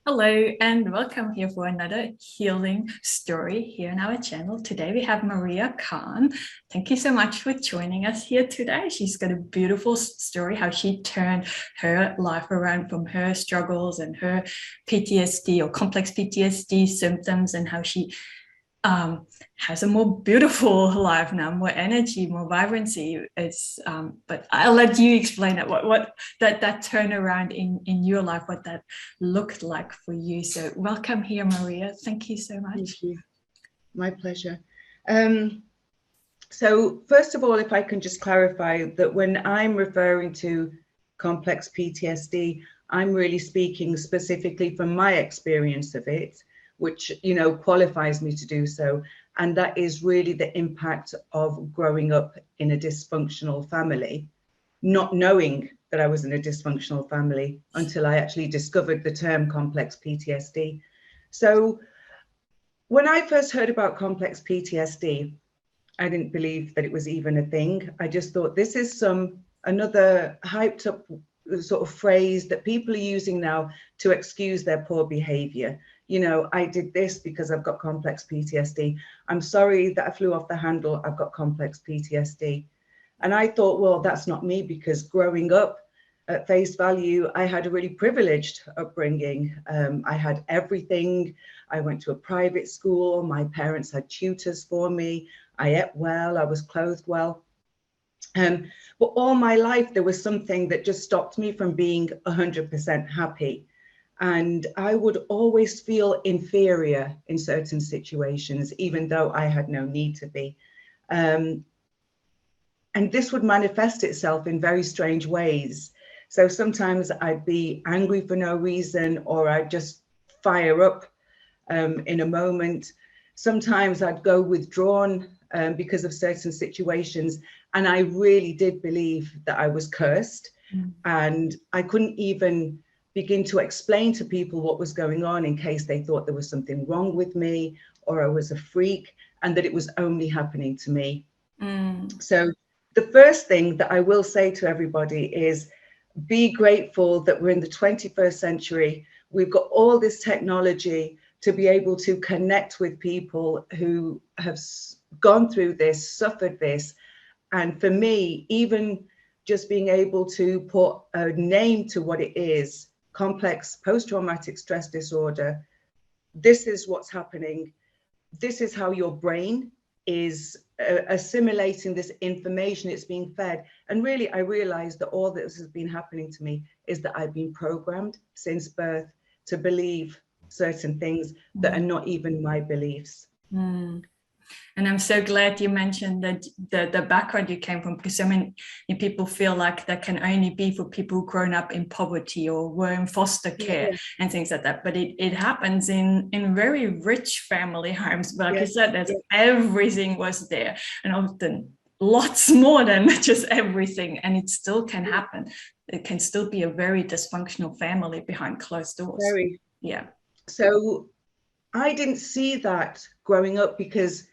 Hello and welcome here for another healing story here on our channel. Today we have Maria Khan. Thank you so much for joining us here today. She's got a beautiful story how she turned her life around from her struggles and her PTSD or complex PTSD symptoms, and how she has a more beautiful life now, more energy, more vibrancy. But I'll let you explain it, what that turnaround in your life, what that looked like for you. So welcome here, Maria. Thank you so much. Thank you. My pleasure. So first of all, if I can just clarify that when I'm referring to complex PTSD, I'm really speaking specifically from my experience of it, which, qualifies me to do so. And that is really the impact of growing up in a dysfunctional family, not knowing that I was in a dysfunctional family until I actually discovered the term complex PTSD. So when I first heard about complex PTSD, I didn't believe that it was even a thing. I just thought this is another hyped up sort of phrase that people are using now to excuse their poor behavior. I did this because I've got complex PTSD. I'm sorry that I flew off the handle. I've got complex PTSD. And I thought, well, that's not me, because growing up at face value, I had a really privileged upbringing. I had everything. I went to a private school. My parents had tutors for me. I ate well. I was clothed well. But all my life, there was something that just stopped me from being 100% happy. And I would always feel inferior in certain situations, even though I had no need to be. And this would manifest itself in very strange ways. So sometimes I'd be angry for no reason, or I'd just fire up in a moment. Sometimes I'd go withdrawn because of certain situations. And I really did believe that I was cursed. And I couldn't even begin to explain to people what was going on, in case they thought there was something wrong with me, or I was a freak, and that it was only happening to me. So the first thing that I will say to everybody is, be grateful that we're in the 21st century. We've got all this technology to be able to connect with people who have gone through this, suffered this. And for me, even just being able to put a name to what it is, complex post-traumatic stress disorder, this is what's happening. This is how your brain is assimilating this information. It's being fed. And really, I realized that all this has been happening to me is that I've been programmed since birth to believe certain things that are not even my beliefs. And I'm so glad you mentioned that the background you came from, because so many people feel like that can only be for people who've grown up in poverty or were in foster care and things like that. But it happens in very rich family homes. But like you said, there's everything was there, and often lots more than just everything. And it still can happen. It can still be a very dysfunctional family behind closed doors. So I didn't see that growing up, because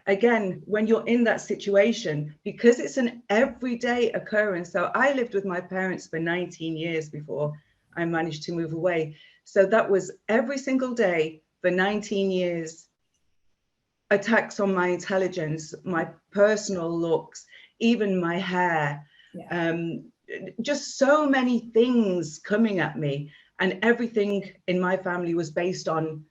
again, when you're in that situation, because it's an everyday occurrence. So I lived with my parents for 19 years before I managed to move away. So that was every single day for 19 years, attacks on my intelligence, my personal looks, even my hair, just so many things coming at me. And everything in my family was based on,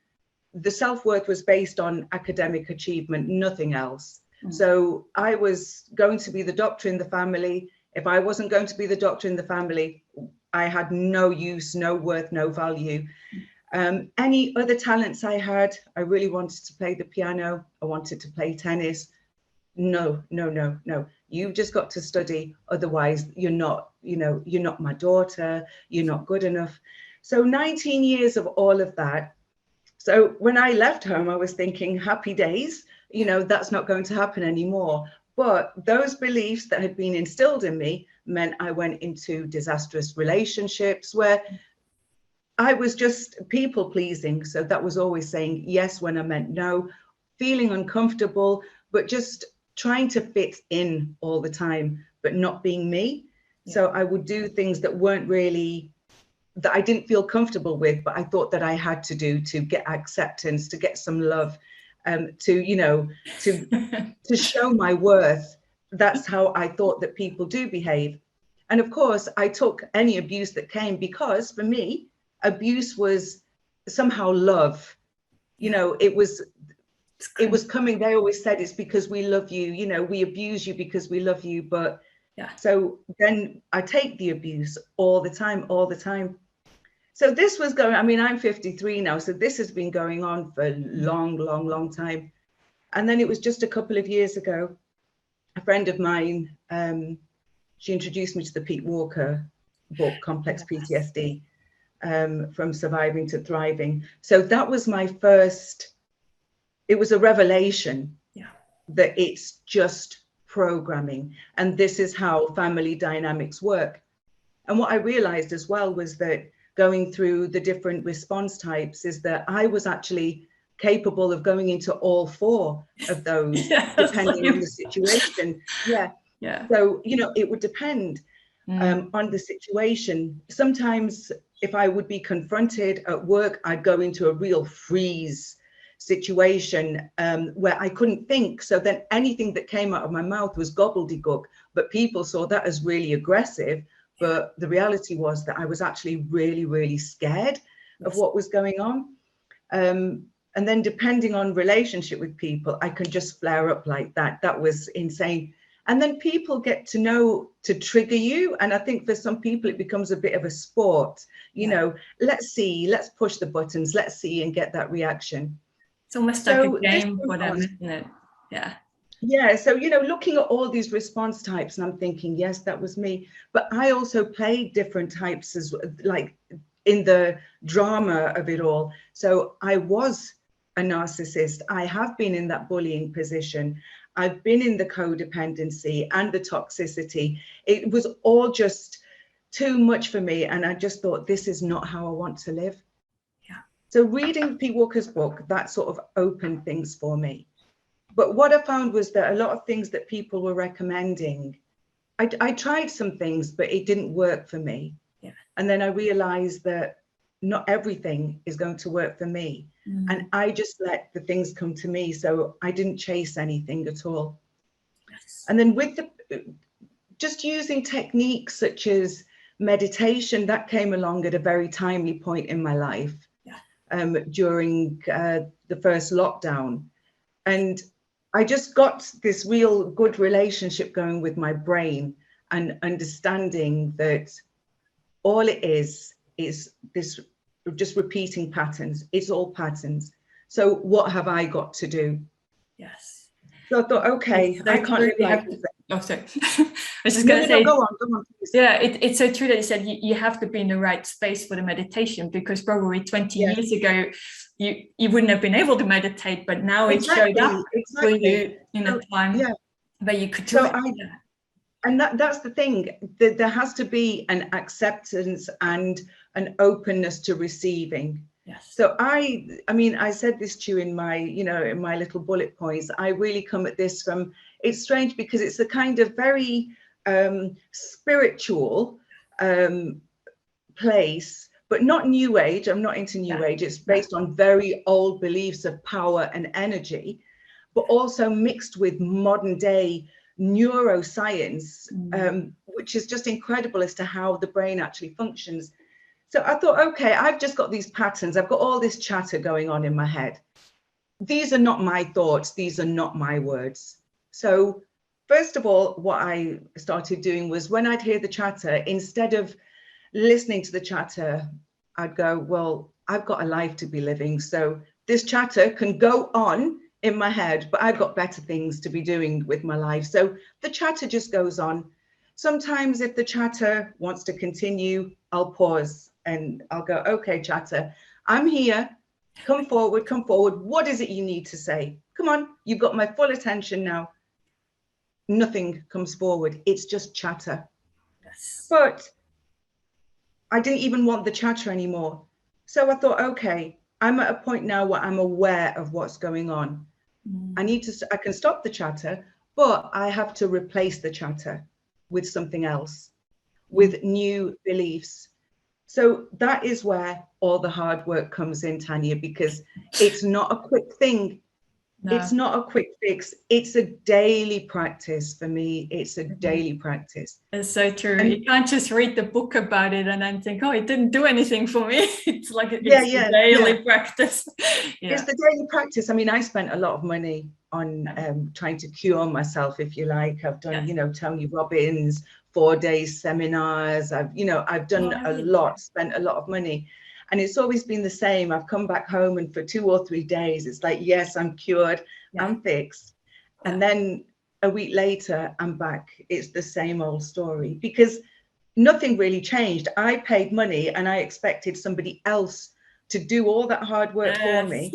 the self-worth was based on academic achievement, nothing else. So I was going to be the doctor in the family. If I wasn't going to be the doctor in the family, I had no use, no worth, no value. Any other talents I had, I really wanted to play the piano. I wanted to play tennis. No. You've just got to study. Otherwise, you're not my daughter. You're not good enough. So 19 years of all of that. So when I left home, I was thinking, happy days, that's not going to happen anymore. But those beliefs that had been instilled in me meant I went into disastrous relationships where I was just people pleasing. So that was always saying yes when I meant no, feeling uncomfortable, but just trying to fit in all the time, but not being me. So I would do things that weren't really that I didn't feel comfortable with, but I thought that I had to do to get acceptance, to get some love, to, you know, to show my worth. That's how I thought that people do behave. And of course, I took any abuse that came, because for me, abuse was somehow love. You know, it was coming. They always said it's because we love you, you know, we abuse you because we love you. But yeah, so then I take the abuse all the time. So this was going, I mean, I'm 53 now, so this has been going on for a long time. And then it was just a couple of years ago, a friend of mine, she introduced me to the Pete Walker book, Complex PTSD, From Surviving to Thriving. So that was my first, it was a revelation that it's just programming. And this is how family dynamics work. And what I realized as well was that going through the different response types is that I was actually capable of going into all four of those, depending on the situation. So, you know, it would depend on the situation. Sometimes if I would be confronted at work, I'd go into a real freeze situation where I couldn't think. So then anything that came out of my mouth was gobbledygook, but people saw that as really aggressive. But the reality was that I was actually really scared of what was going on. And then depending on relationship with people, I can just flare up like that. That was insane. And then people get to know to trigger you. And I think for some people, it becomes a bit of a sport. You know, let's see, let's push the buttons, let's see and get that reaction. It's almost like a game for them, isn't it? Yeah, so, you know, looking at all these response types, and I'm thinking, yes, that was me. But I also played different types as like in the drama of it all. So I was a narcissist. I have been in that bullying position. I've been in the codependency and the toxicity. It was all just too much for me. And I just thought, this is not how I want to live. Yeah. So reading Pete Walker's book, that sort of opened things for me. But what I found was that a lot of things that people were recommending, I tried some things, but it didn't work for me. Yeah. And then I realized that not everything is going to work for me. And I just let the things come to me. So I didn't chase anything at all. Yes. And then with just using techniques such as meditation, that came along at a very timely point in my life during the first lockdown. And I just got this real good relationship going with my brain and understanding that all it is this just repeating patterns. It's all patterns. So what have I got to do? Yes. So I thought, okay, I can't live like this. Oh, sorry. I was just going to say, go on. Please. Yeah, it's so true that you said you have to be in the right space for the meditation, because probably 20 years ago, you wouldn't have been able to meditate, but now it showed up for you in a time where you could do it. And that's the thing, that there has to be an acceptance and an openness to receiving. Yes. So I mean, I said this to you in my, you know, in my little bullet points. I really come at this from, it's strange because it's a kind of very spiritual place, but not new age. I'm not into new age. It's based on very old beliefs of power and energy, but also mixed with modern day neuroscience, which is just incredible as to how the brain actually functions. So I thought, okay, I've just got these patterns. I've got all this chatter going on in my head. These are not my thoughts. These are not my words. So first of all, what I started doing was when I'd hear the chatter, instead of listening to the chatter, I'd go, well, I've got a life to be living. So this chatter can go on in my head, but I've got better things to be doing with my life. So the chatter just goes on. Sometimes if the chatter wants to continue, I'll pause and I'll go, okay, chatter, I'm here. Come forward, come forward. What is it you need to say? Come on, you've got my full attention now. Nothing comes forward. It's just chatter. Yes. But I didn't even want the chatter anymore. So I thought, okay, I'm at a point now where I'm aware of what's going on. I can stop the chatter, but I have to replace the chatter with something else, with new beliefs. So that is where all the hard work comes in, Tanya, because it's not a quick thing. No. It's not a quick fix. It's a daily practice for me. It's a daily practice. It's so true. And you can't just read the book about it and then think, oh, it didn't do anything for me. It's like it's a daily practice. It's the daily practice. I mean, I spent a lot of money on trying to cure myself, if you like. I've done, you know, Tony Robbins, 4-day seminars. I've done a lot, spent a lot of money. And it's always been the same. I've come back home and for 2 or 3 days, it's like, yes, I'm cured, I'm fixed. And then a week later, I'm back. It's the same old story because nothing really changed. I paid money and I expected somebody else to do all that hard work for me.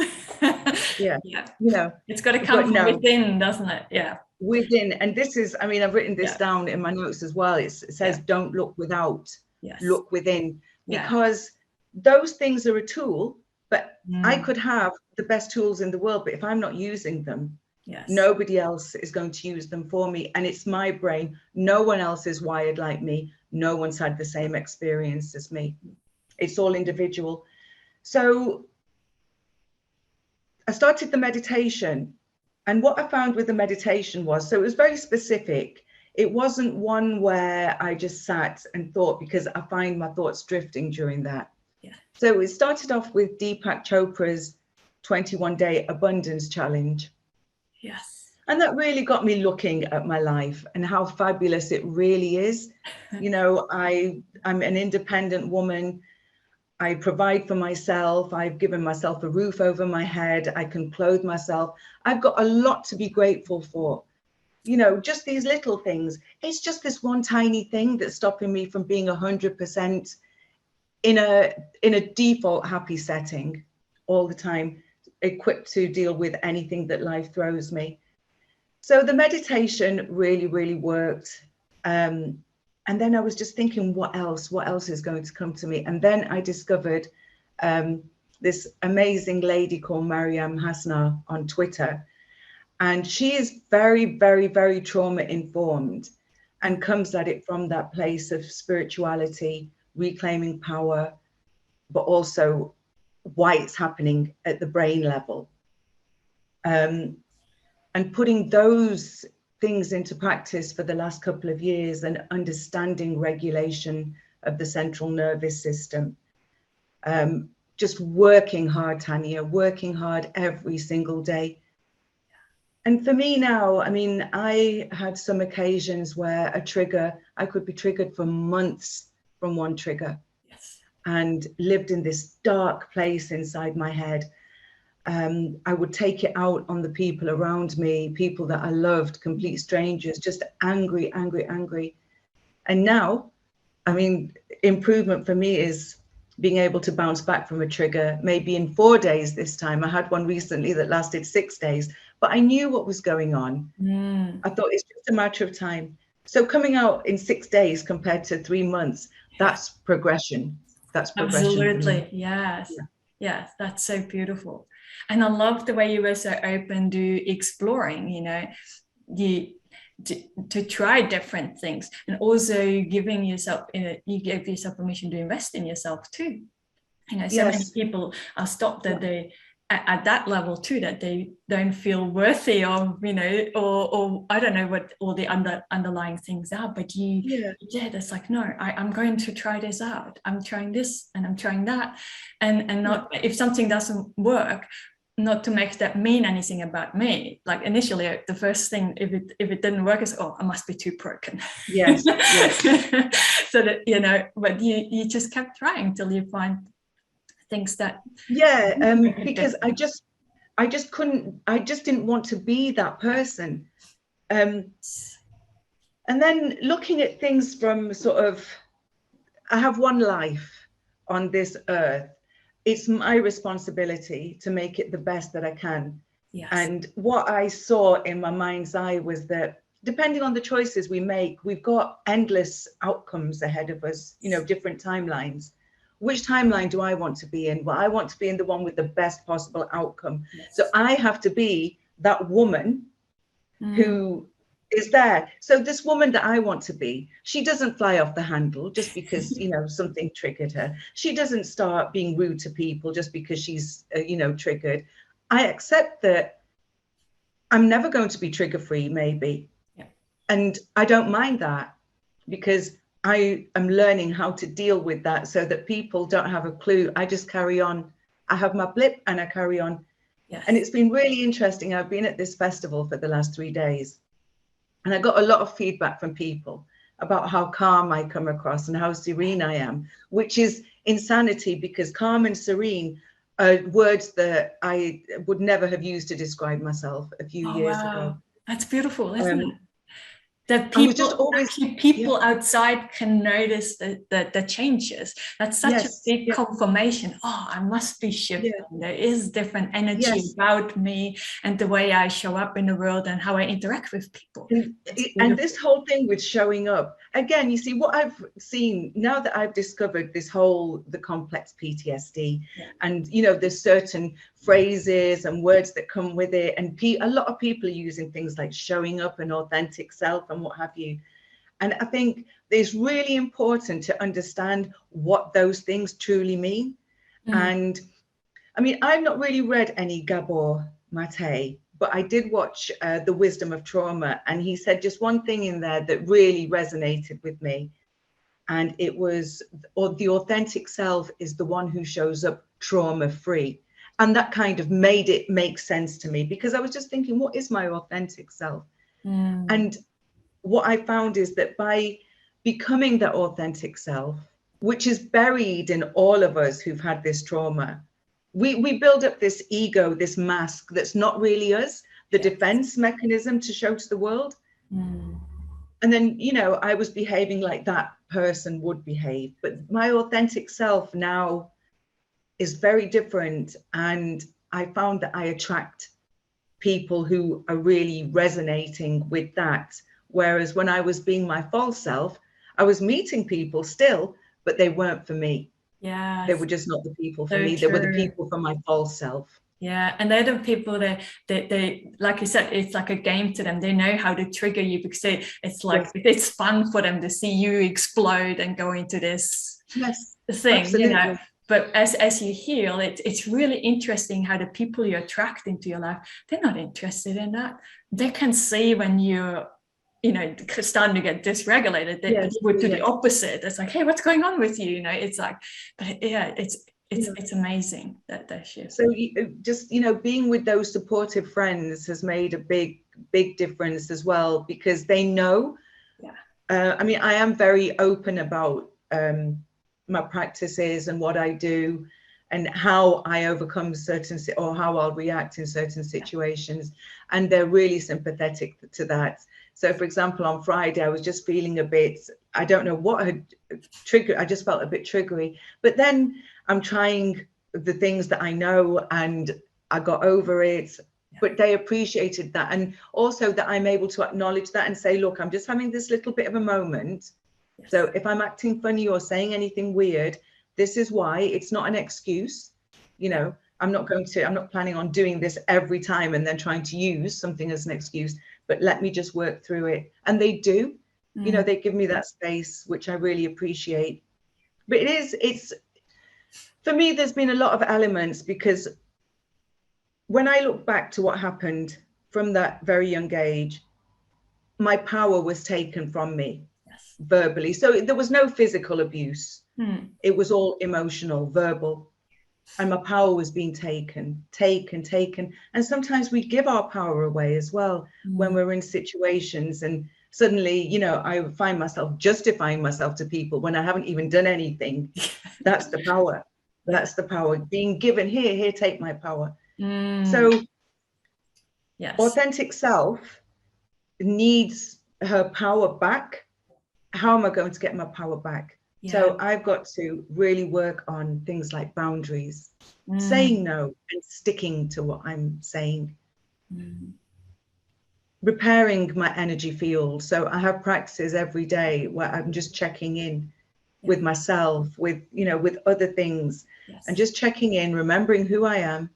You know, it's got to come from within, doesn't it? Yeah. Within. And this is, I mean, I've written this down in my notes as well. It says, don't look without, look within, because those things are a tool, but I could have the best tools in the world, but if I'm not using them, nobody else is going to use them for me. And it's my brain. No one else is wired like me. No one's had the same experience as me. It's all individual. So I started the meditation, and what I found with the meditation was, so it was very specific. It wasn't one where I just sat and thought, because I find my thoughts drifting during that. So it started off with Deepak Chopra's 21-day abundance challenge. Yes. And that really got me looking at my life and how fabulous it really is. You know, I'm an independent woman. I provide for myself. I've given myself a roof over my head. I can clothe myself. I've got a lot to be grateful for. You know, just these little things. It's just this one tiny thing that's stopping me from being 100% in a default happy setting all the time, equipped to deal with anything that life throws me. So the meditation really, really worked. And then I was just thinking, what else is going to come to me? And then I discovered this amazing lady called Mariam Hasna on Twitter. And she is very, very, very trauma informed and comes at it from that place of spirituality, reclaiming power, but also why it's happening at the brain level. And putting those things into practice for the last couple of years and understanding regulation of the central nervous system. Just working hard, Tanya, working hard every single day. And for me now, I mean, I had some occasions where I could be triggered for months from one trigger, and lived in this dark place inside my head. I would take it out on the people around me, people that I loved, complete strangers, just angry. And now, I mean, improvement for me is being able to bounce back from a trigger, maybe in 4 days this time. I had one recently that lasted 6 days, but I knew what was going on. I thought it's just a matter of time. So coming out in 6 days compared to 3 months, that's progression. That's progression. Absolutely. Yes, that's so beautiful. And I love the way you were so open to exploring, you know, to try different things, and also giving yourself, you gave yourself permission to invest in yourself too. You know, so many people are stopped that they at that level too, that they don't feel worthy of, you know, or I don't know what all the underlying things are, but it's like, no, I'm going to try this out. I'm trying this and I'm trying that, and not, if something doesn't work, not to make that mean anything about me. Like initially, the first thing, if it didn't work, is, oh, I must be too broken. Yes. So that, you know, but you just kept trying till you find things that because I just didn't want to be that person, and then looking at things from sort of, I have one life on this earth. It's my responsibility to make it the best that I can. And what I saw in my mind's eye was that depending on the choices we make, we've got endless outcomes ahead of us, you know, different timelines. Which timeline do I want to be in? Well, I want to be in the one with the best possible outcome. So I have to be that woman who is there. So this woman that I want to be, she doesn't fly off the handle just because, you know, something triggered her. She doesn't start being rude to people just because she's, you know, triggered. I accept that I'm never going to be trigger free, maybe. Yeah. And I don't mind that, because I am learning how to deal with that so that people don't have a clue. I just carry on. I have my blip and I carry on. Yes. And it's been really interesting. I've been at this festival for the last 3 days, and I got a lot of feedback from people about how calm I come across and how serene I am, which is insanity, because calm and serene are words that I would never have used to describe myself a few years ago. That's beautiful, isn't it? That I was just always, actually people outside can notice the changes. That's such a big confirmation. Oh, I must be shifting. There is different energy about me and the way I show up in the world and how I interact with people. And this whole thing with showing up, again, you see what I've seen now that I've discovered this whole, the complex PTSD, and, you know, there's certain phrases and words that come with it. And a lot of people are using things like showing up and authentic self and what have you. And I think it's really important to understand what those things truly mean. And I mean, I've not really read any Gabor Mate, but I did watch The Wisdom of Trauma. And he said just one thing in there that really resonated with me. And it was, or the authentic self is the one who shows up trauma free. And that kind of made it make sense to me, because I was just thinking, what is my authentic self? And what I found is that by becoming that authentic self, which is buried in all of us who've had this trauma, we build up this ego, this mask that's not really us, the defense mechanism to show to the world. And then, you know, I was behaving like that person would behave, but my authentic self now is very different. And I found that I attract people who are really resonating with that. Whereas when I was being my false self, I was meeting people still, but they weren't for me. Yeah, they were just not the people for me. They were the people for my false self. Yeah, and they're the people that they like you said, it's like a game to them. They know how to trigger you, because it's like it's fun for them to see you explode and go into this thing, absolutely. You know. But as you heal, it's really interesting how the people you attract into your life, they're not interested in that. They can see when you're, you know, starting to get dysregulated. They would do the opposite. It's like, hey, what's going on with you? You know, it's like, but yeah, it's amazing that shift. So just, you know, being with those supportive friends has made a big difference as well, because they know. I mean, I am very open about my practices and what I do and how I overcome certain, or how I'll react in certain situations. And they're really sympathetic to that. So for example, on Friday, I was just feeling a bit, I don't know what had triggered, I just felt a bit triggery, but then I'm trying the things that I know and I got over it, but they appreciated that. And also that I'm able to acknowledge that and say, look, I'm just having this little bit of a moment. So if I'm acting funny or saying anything weird, this is why. It's not an excuse. You know, I'm not planning on doing this every time and then trying to use something as an excuse, but let me just work through it. And they do, you know, they give me that space, which I really appreciate. But it's, for me, there's been a lot of elements, because when I look back to what happened from that very young age, my power was taken from me. Verbally. So there was no physical abuse. It was all emotional, verbal. And my power was being taken. And sometimes we give our power away as well when we're in situations. And suddenly, you know, I find myself justifying myself to people when I haven't even done anything. That's the power. That's the power being given. Here, take my power. So authentic self needs her power back. How am I going to get my power back? So I've got to really work on things like boundaries, saying no and sticking to what I'm saying, repairing my energy field. So I have practices every day where I'm just checking in with myself, with, you know, with other things, and just checking in, remembering who I am,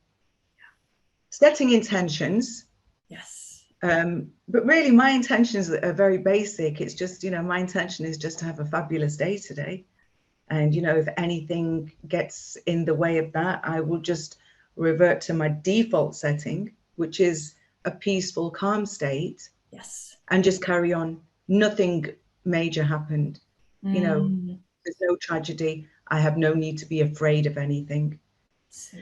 setting intentions. But really, my intentions are very basic. It's just, my intention is just to have a fabulous day today. And, if anything gets in the way of that, I will just revert to my default setting, which is a peaceful, calm state. Yes. And just carry on. Nothing major happened. There's no tragedy. I have no need to be afraid of anything. So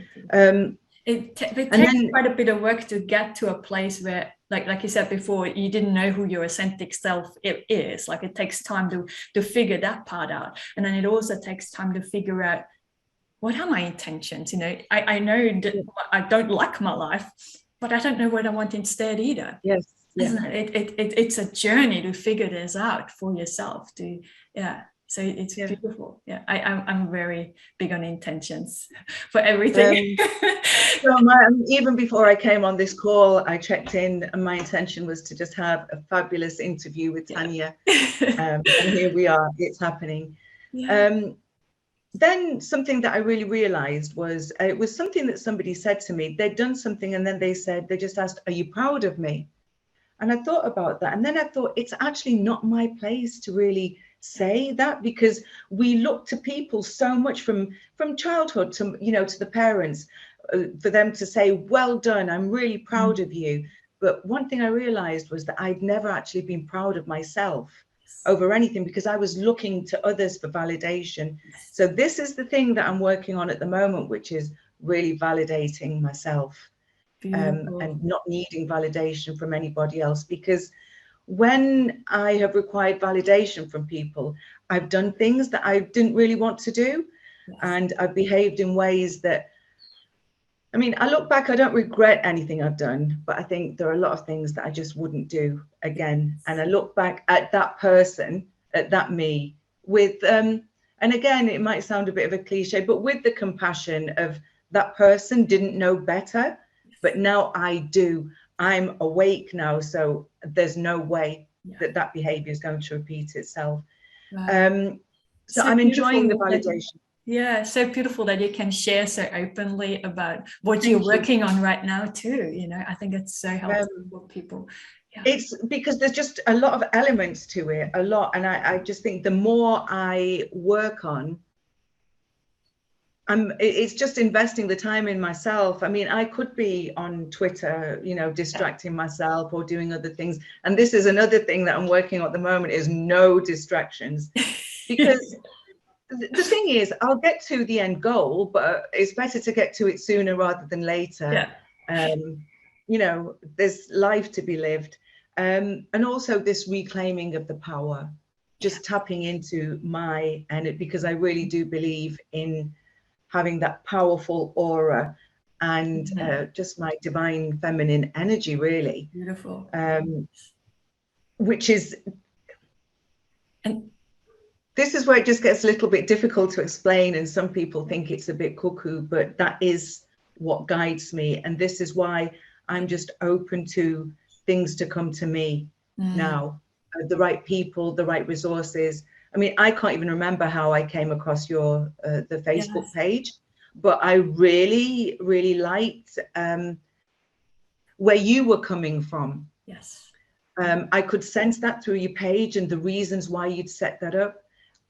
it takes quite a bit of work to get to a place where, like you said before, you didn't know who your authentic self is. Like, it takes time to figure that part out, and then it also takes time to figure out, what are my intentions? I know that I don't like my life, but I don't know what I want instead either. Yes. Isn't it? It's a journey to figure this out for yourself. So it's beautiful. I'm very big on intentions for everything. So even before I came on this call, I checked in, and my intention was to just have a fabulous interview with Tanja. And here we are, it's happening. Then something that I really realized was, it was something that somebody said to me. They'd done something, and then they just asked, "Are you proud of me?" And I thought about that, and then I thought, it's actually not my place to really say that, because we look to people so much from childhood to to the parents, for them to say, "Well done, I'm really proud of you." But one thing I realized was that I'd never actually been proud of myself over anything, because I was looking to others for validation. So this is the thing that I'm working on at the moment, which is really validating myself. And not needing validation from anybody else, because when I have required validation from people, I've done things that I didn't really want to do. And I've behaved in ways that, I look back, I don't regret anything I've done, but I think there are a lot of things that I just wouldn't do again. And I look back at that person, at that me, with and again, it might sound a bit of a cliche, but with the compassion of, that person didn't know better, but now I do. I'm awake now, so there's no way that behavior is going to repeat itself. So I'm enjoying the validation. Yeah, so beautiful that you can share so openly about what you're working on right now too. I think it's so helpful for people. It's because there's just a lot of elements to it, a lot. And I just think the more I work on, it's just investing the time in myself. I could be on Twitter, distracting myself or doing other things. And this is another thing that I'm working on at the moment, is no distractions. Because the thing is, I'll get to the end goal, but it's better to get to it sooner rather than later. There's life to be lived. And also this reclaiming of the power, just tapping into my energy, because I really do believe in having that powerful aura and just my divine feminine energy, really. Beautiful. Which is, and this is where it just gets a little bit difficult to explain, and some people think it's a bit cuckoo, but that is what guides me. And this is why I'm just open to things to come to me now, the right people, the right resources. I can't even remember how I came across the Facebook page, but I really, really liked where you were coming from. Yes. I could sense that through your page and the reasons why you'd set that up,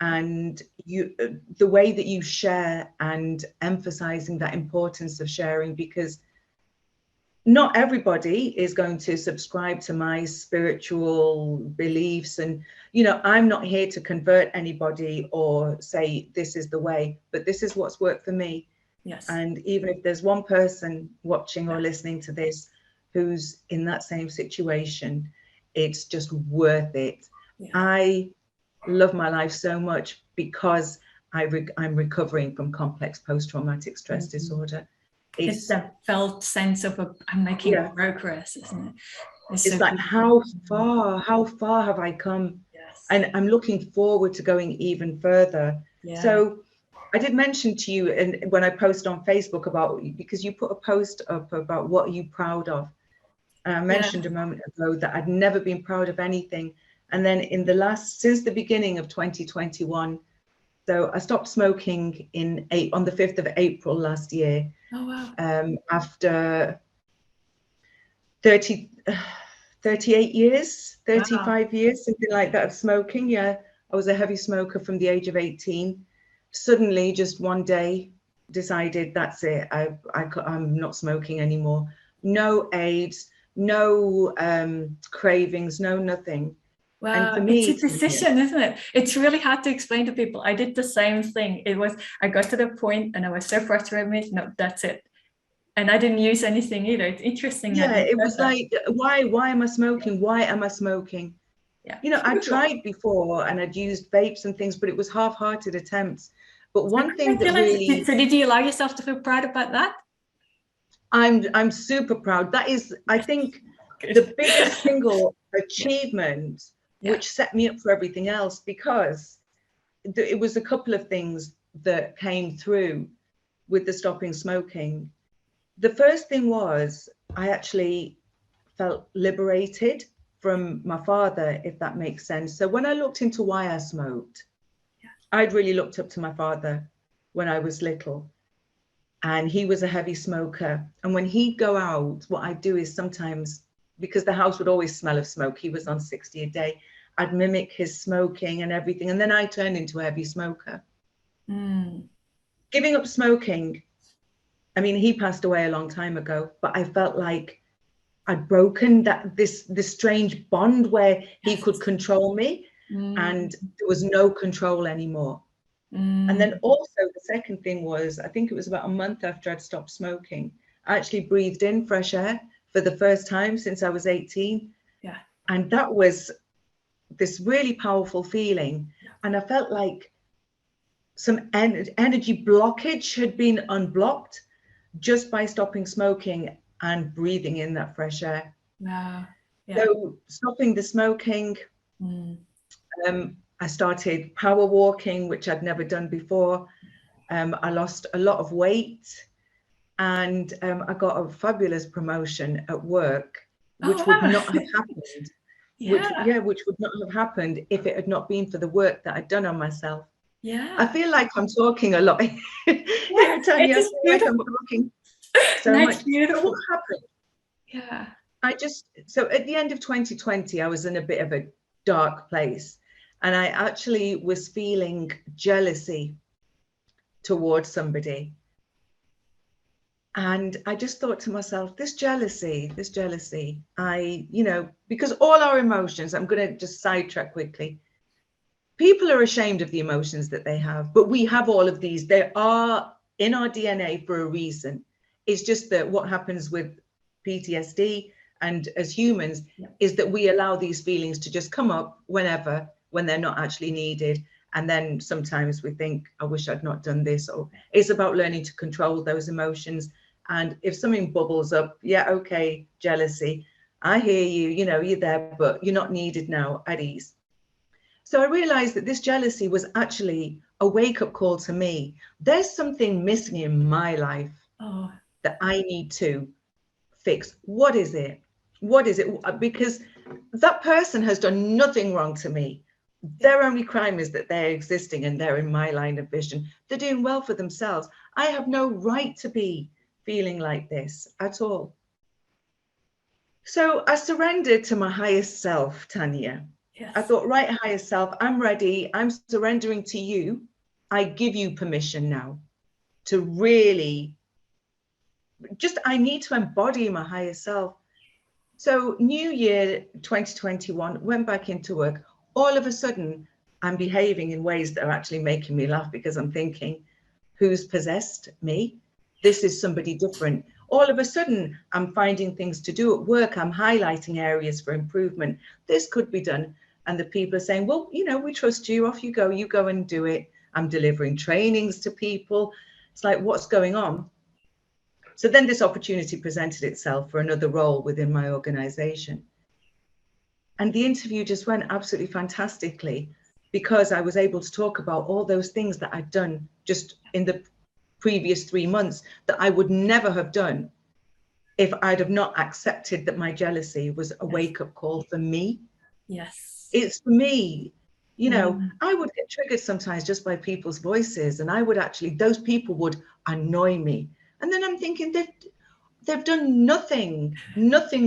and the way that you share, and emphasizing that importance of sharing, because not everybody is going to subscribe to my spiritual beliefs. And, I'm not here to convert anybody or say this is the way, but this is what's worked for me. Yes. And even if there's one person watching or listening to this who's in that same situation, it's just worth it. Yeah. I love my life so much because I'm recovering from complex post-traumatic stress disorder. It's a felt sense of I'm making progress, isn't it? It's so like, how far have I come? Yes. And I'm looking forward to going even further. Yeah. So I did mention to you, and when I posted on Facebook about, because you put a post up about what are you proud of. And I mentioned a moment ago that I'd never been proud of anything. And then since the beginning of 2021, so I stopped smoking on the 5th of April last year. Oh, wow. After 33 38 years, Wow. 35 years, something like that of smoking. Yeah, I was a heavy smoker from the age of 18. Suddenly, just one day, decided that's it. I'm not smoking anymore. No aids, no cravings, no nothing. Wow, And for it's me, a decision, isn't it? It's really hard to explain to people. I did the same thing. I got to the point and I was so frustrated with, no, that's it. And I didn't use anything either. It's interesting. yeah, it was like, why am I smoking? Why am I smoking? Yeah. You know, I tried before and I'd used vapes and things, but it was half-hearted attempts. But one thing that really... So did you allow yourself to feel proud about that? I'm super proud. That is, I think, the biggest single achievement, which set me up for everything else, because it was a couple of things that came through with the stopping smoking. The first thing was I actually felt liberated from my father, if that makes sense. So when I looked into why I smoked, I'd really looked up to my father when I was little, and he was a heavy smoker. And when he'd go out, what I'd do is sometimes, because the house would always smell of smoke, he was on 60 a day, I'd mimic his smoking and everything. And then I turned into a heavy smoker. Giving up smoking, I mean, he passed away a long time ago, but I felt like I'd broken this strange bond where he could control me and there was no control anymore. And then also the second thing was, I think it was about a month after I'd stopped smoking, I actually breathed in fresh air for the first time since I was 18. Yeah. And that was this really powerful feeling. And I felt like some energy blockage had been unblocked just by stopping smoking and breathing in that fresh air. Wow. Yeah. So stopping the smoking, I started power walking, which I'd never done before. I lost a lot of weight, and I got a fabulous promotion at work, which would not have happened. Which would not have happened if it had not been for the work that I'd done on myself. Yeah. I feel like I'm talking a lot. Tanya, I feel like I'm talking so much. Beautiful. So what happened? Yeah. So at the end of 2020, I was in a bit of a dark place, and I actually was feeling jealousy towards somebody. And I just thought to myself, this jealousy, because all our emotions, I'm going to just sidetrack quickly. People are ashamed of the emotions that they have, but we have all of these. They are in our DNA for a reason. It's just that what happens with PTSD and as humans is that we allow these feelings to just come up when they're not actually needed. And then sometimes we think, I wish I'd not done this. Or it's about learning to control those emotions. And if something bubbles up, okay, jealousy, I hear you, you're there, but you're not needed now, at ease. So I realized that this jealousy was actually a wake-up call to me. There's something missing in my life that I need to fix. What is it? Because that person has done nothing wrong to me. Their only crime is that they're existing and they're in my line of vision. They're doing well for themselves. I have no right to be feeling like this at all. So I surrendered to my highest self, Tanya. Yes. I thought, right, higher self, I'm ready. I'm surrendering to you. I give you permission now to really I need to embody my higher self. So New Year 2021, went back into work. All of a sudden, I'm behaving in ways that are actually making me laugh, because I'm thinking, who's possessed me? This is somebody different. All of a sudden, I'm finding things to do at work. I'm highlighting areas for improvement. This could be done. And the people are saying, well, we trust you. Off you go and do it. I'm delivering trainings to people. It's like, what's going on? So then this opportunity presented itself for another role within my organization. And the interview just went absolutely fantastically, because I was able to talk about all those things that I'd done just in the previous 3 months that I would never have done if I'd have not accepted that my jealousy was a wake-up call for me. Yes. It's for me. I would get triggered sometimes just by people's voices, and those people would annoy me. And then I'm thinking that they've done nothing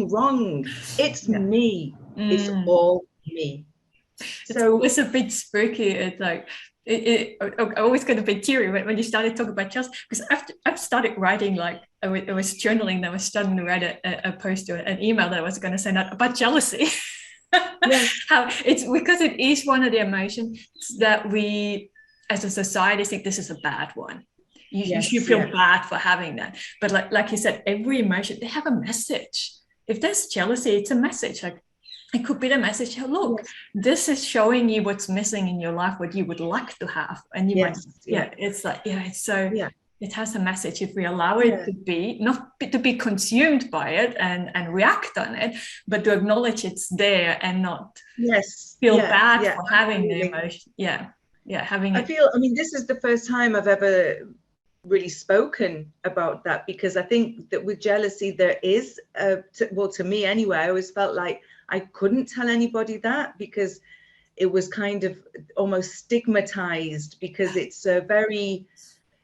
wrong. It's me. It's all me. It's always a bit spooky. It's like, I always got a bit teary when you started talking about jealousy, because I've started writing, like I was journaling, I was starting to write a post or an email that I was going to send out about jealousy. Yes. How it's because it is one of the emotions that we as a society think this is a bad one. You should feel bad for having that. But like you said, every emotion, they have a message. If there's jealousy, it's a message. Like it could be the message, oh, look, this is showing you what's missing in your life, what you would like to have. And you might, it's like, it's so, it has a message if we allow it to be, not to be consumed by it and react on it, but to acknowledge it's there and not feel bad for having the emotion. Having it. I mean, this is the first time I've ever really spoken about that, because I think that with jealousy, there is, to me anyway, I always felt like I couldn't tell anybody that, because it was kind of almost stigmatized, because it's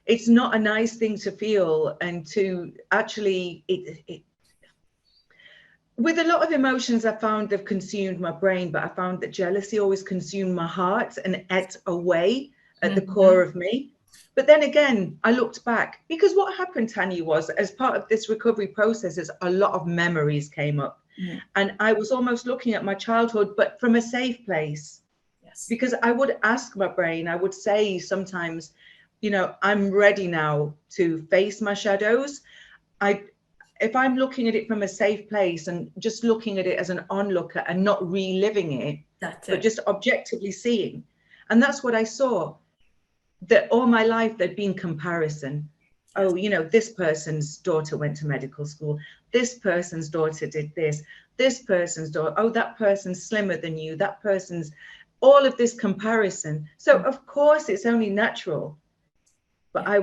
it's not a nice thing to feel, and to actually, with a lot of emotions, I found they've consumed my brain, but I found that jealousy always consumed my heart and ate away at the core of me. But then again, I looked back, because what happened, Tanya, was as part of this recovery process, is a lot of memories came up. And I was almost looking at my childhood, but from a safe place. Because I would ask my brain, I would say sometimes, you know, I'm ready now to face my shadows. If I'm looking at it from a safe place and just looking at it as an onlooker and not reliving it, but just objectively seeing. And that's what I saw, that all my life there'd been comparison. Oh, you know, this person's daughter went to medical school. This person's daughter did this. This person's daughter, oh, that person's slimmer than you. That person's, all of this comparison. So of course it's only natural, but I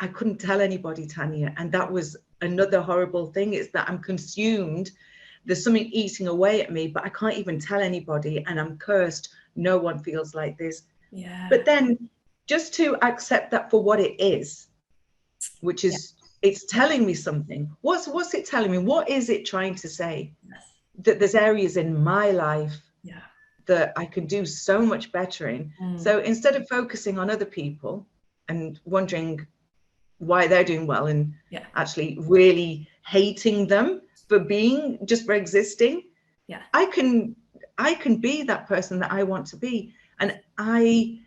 couldn't tell anybody, Tanya. And that was another horrible thing, is that I'm consumed. There's something eating away at me, but I can't even tell anybody, and I'm cursed. No one feels like this. But then just to accept that for what it is, which is, it's telling me something. What's it telling me? What is it trying to say? That there's areas in my life that I could do so much better in. So instead of focusing on other people and wondering why they're doing well, and actually really hating them for existing, I can be that person that I want to be. And I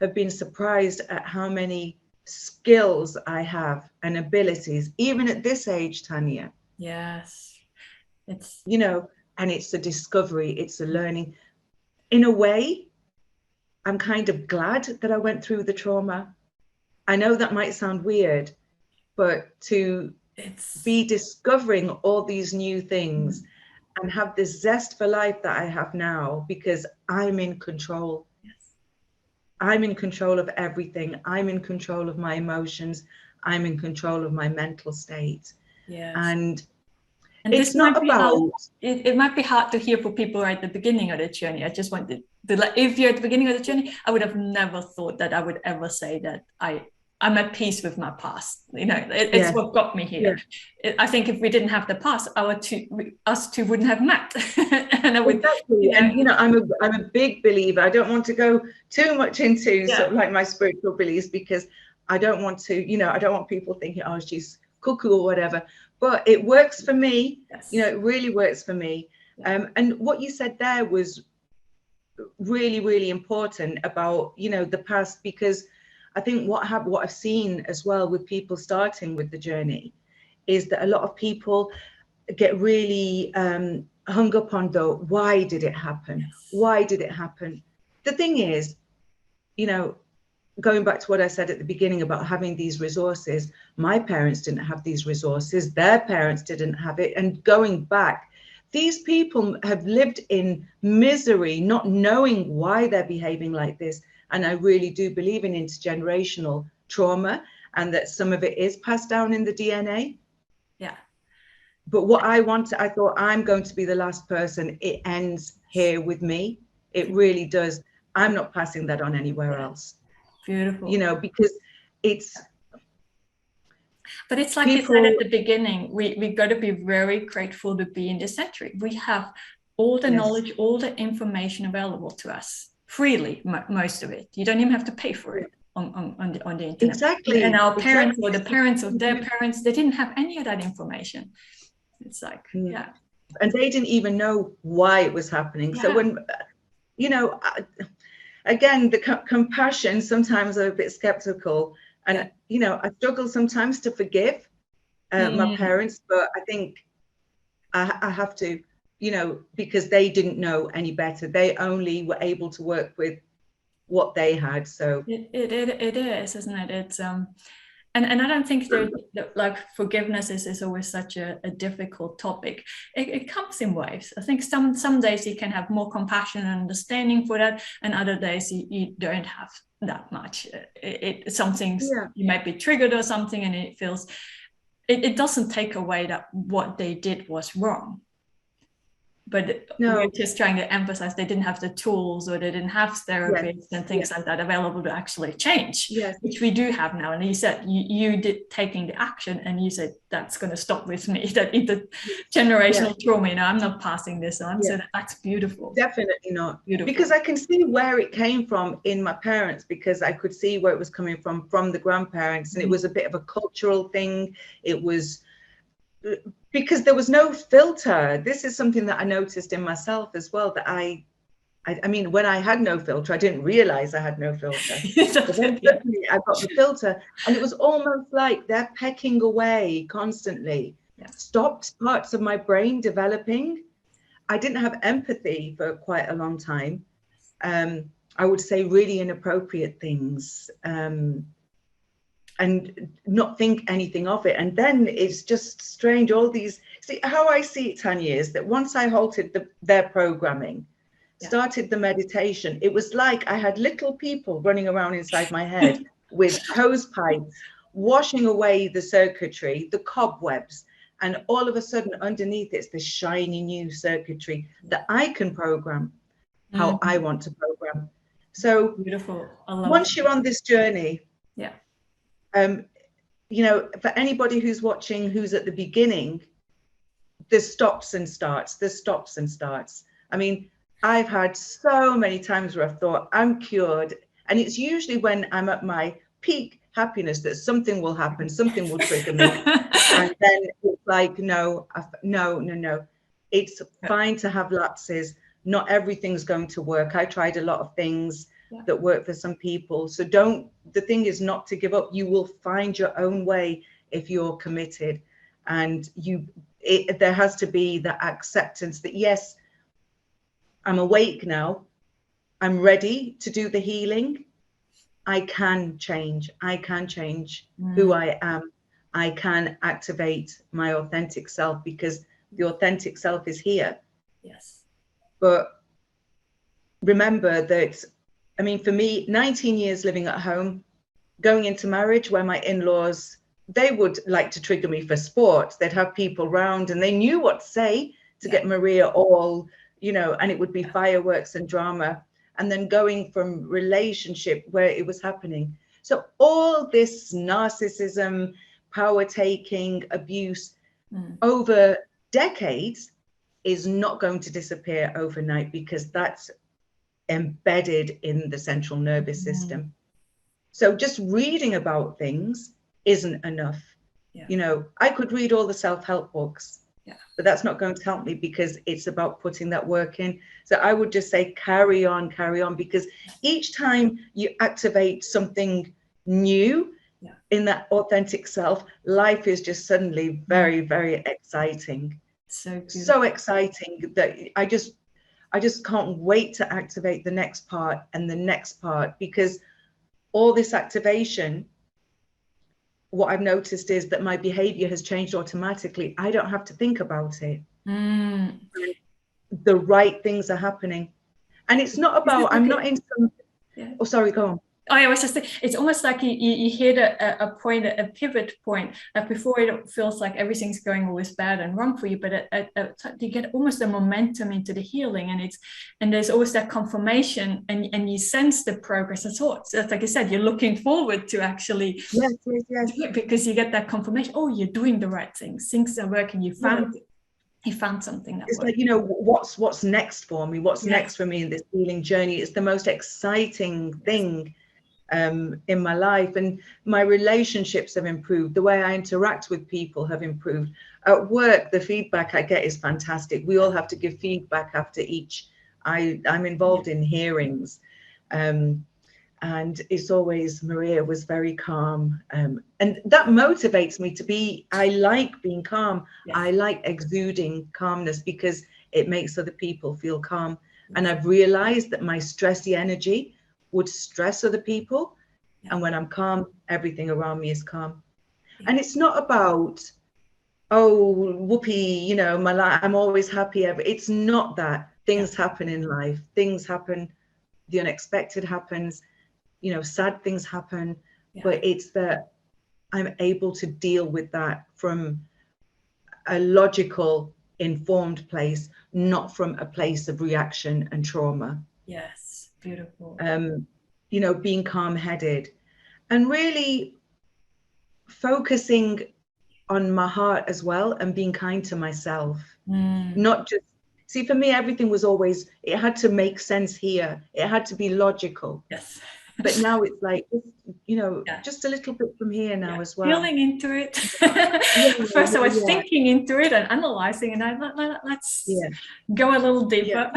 have been surprised at how many skills I have and abilities, even at this age, Tanya. It's, you know, and it's a discovery, it's a learning. In a way, I'm kind of glad that I went through the trauma. I know that might sound weird, but to be discovering all these new things and have this zest for life that I have now, because I'm in control. I'm in control of everything. I'm in control of my emotions. I'm in control of my mental state. And it's not about... It might be hard to hear for people right at the beginning of the journey. I just wanted to, like, if you're at the beginning of the journey, I would have never thought that I would ever say that I'm at peace with my past. You know, it's what got me here. I think if we didn't have the past, us two wouldn't have met. And I would, and you know, I'm a big believer. I don't want to go too much into sort of like my spiritual beliefs, because I don't want to, you know, I don't want people thinking, oh, she's cuckoo or whatever. But it works for me. You know, it really works for me. And what you said there was really, really important about, you know, the past, because I think what I've seen as well with people starting with the journey is that a lot of people get really hung up on why did it happen? Why did it happen? The thing is, you know, going back to what I said at the beginning about having these resources, my parents didn't have these resources, their parents didn't have it. And going back, these people have lived in misery, not knowing why they're behaving like this. And I really do believe in intergenerational trauma, and that some of it is passed down in the DNA. But what I thought, I'm going to be the last person. It ends here with me. It really does. I'm not passing that on anywhere else. Beautiful. You know, because it's... But it's like people, you said at the beginning, we got to be very grateful to be in this century. We have all the knowledge, all the information available to us freely, most of it. You don't even have to pay for it on the internet. Exactly. And our parents or the parents of their parents, they didn't have any of that information. It's like, yeah. And they didn't even know why it was happening. So when, you know, again, the compassion, sometimes I'm a bit skeptical. And, you know, I struggle sometimes to forgive my parents, but I think I have to, you know, because they didn't know any better. They only were able to work with what they had. So it is, isn't it? It's and I don't think like forgiveness is always such a difficult topic. It comes in waves. I think some days you can have more compassion and understanding for that, and other days you don't have that much. Some things you might be triggered or something, and it feels it doesn't take away that what they did was wrong. But we're just trying to emphasize they didn't have the tools, or they didn't have therapists and things like that available to actually change, which we do have now. And you said you did taking the action, and you said that's going to stop with me, that the generational trauma, you know, I'm not passing this on. So that's beautiful. Definitely not. Beautiful. Because I can see where it came from in my parents, because I could see where it was coming from the grandparents, and it was a bit of a cultural thing. It was because there was no filter. This is something that I noticed in myself as well, that I mean, when I had no filter, I didn't realize I had no filter. But then suddenly I got the filter, and it was almost like they're pecking away constantly. Stopped parts of my brain developing. I didn't have empathy for quite a long time. I would say really inappropriate things. And not think anything of it. And then it's just strange, all these, see, how I see it, Tanya, is that once I halted their programming, started the meditation, it was like I had little people running around inside my head with hose pipes, washing away the circuitry, the cobwebs, and all of a sudden underneath it's this shiny new circuitry that I can program how I want to program. So beautiful. Once you're on this journey, you know, for anybody who's watching, who's at the beginning, there's stops and starts. I mean, I've had so many times where I've thought I'm cured, and it's usually when I'm at my peak happiness that something will happen, something will trigger me, and then it's like, no. It's fine to have lapses. Not everything's going to work. I tried a lot of things that work for some people. So the thing is not to give up. You will find your own way if you're committed, and there has to be that acceptance that, yes, I'm awake now. I'm ready to do the healing. I can change. Who I am. I can activate my authentic self, because the authentic self is here. Yes. But remember that, I mean, for me, 19 years living at home, going into marriage where my in-laws, they would like to trigger me for sport. They'd have people round, and they knew what to say to get Maria all, you know, and it would be fireworks and drama. And then going from relationship where it was happening. So all this narcissism, power taking, abuse over decades is not going to disappear overnight, because that's embedded in the central nervous system. So just reading about things isn't enough. You know, I could read all the self-help books, but that's not going to help me, because it's about putting that work in. So I would just say carry on, because each time you activate something new in that authentic self, life is just suddenly very, very exciting. So exciting that I just can't wait to activate the next part and the next part, because all this activation, what I've noticed is that my behavior has changed automatically. I don't have to think about it. The right things are happening. And it's not about, I'm not in some, oh, sorry, go on. I was just saying, it's almost like you hit a point, a pivot point. Before it feels like everything's going always bad and wrong for you, but you get almost a momentum into the healing, and there's always that confirmation, and you sense the progress. That's all. So like I said, you're looking forward to actually do it, because you get that confirmation. Oh, you're doing the right things. Things are working. You found it. He found something that it's worked. like, you know, what's next for me? What's next for me in this healing journey? It's the most exciting thing in my life, and my relationships have improved. The way I interact with people have improved. At work, the feedback I get is fantastic. We all have to give feedback after each. I'm involved in hearings, and it's always, Maria was very calm, and that motivates me to be. I like being calm. I like exuding calmness because it makes other people feel calm. And I've realized that my stressy energy would stress other people, and when I'm calm, everything around me is calm. And it's not about, oh, whoopee, you know, my life, I'm always happy. It's not that. Things happen in life. Things happen. The unexpected happens. You know, sad things happen, but it's that I'm able to deal with that from a logical, informed place, not from a place of reaction and trauma. Yes, beautiful. You know, being calm-headed and really focusing on my heart as well, and being kind to myself. Not just, see, for me, everything was always, it had to make sense here. It had to be logical. Yes. But now it's like, you know, just a little bit from here now as well. Feeling into it. First I was thinking into it and analyzing, and let's go a little deeper.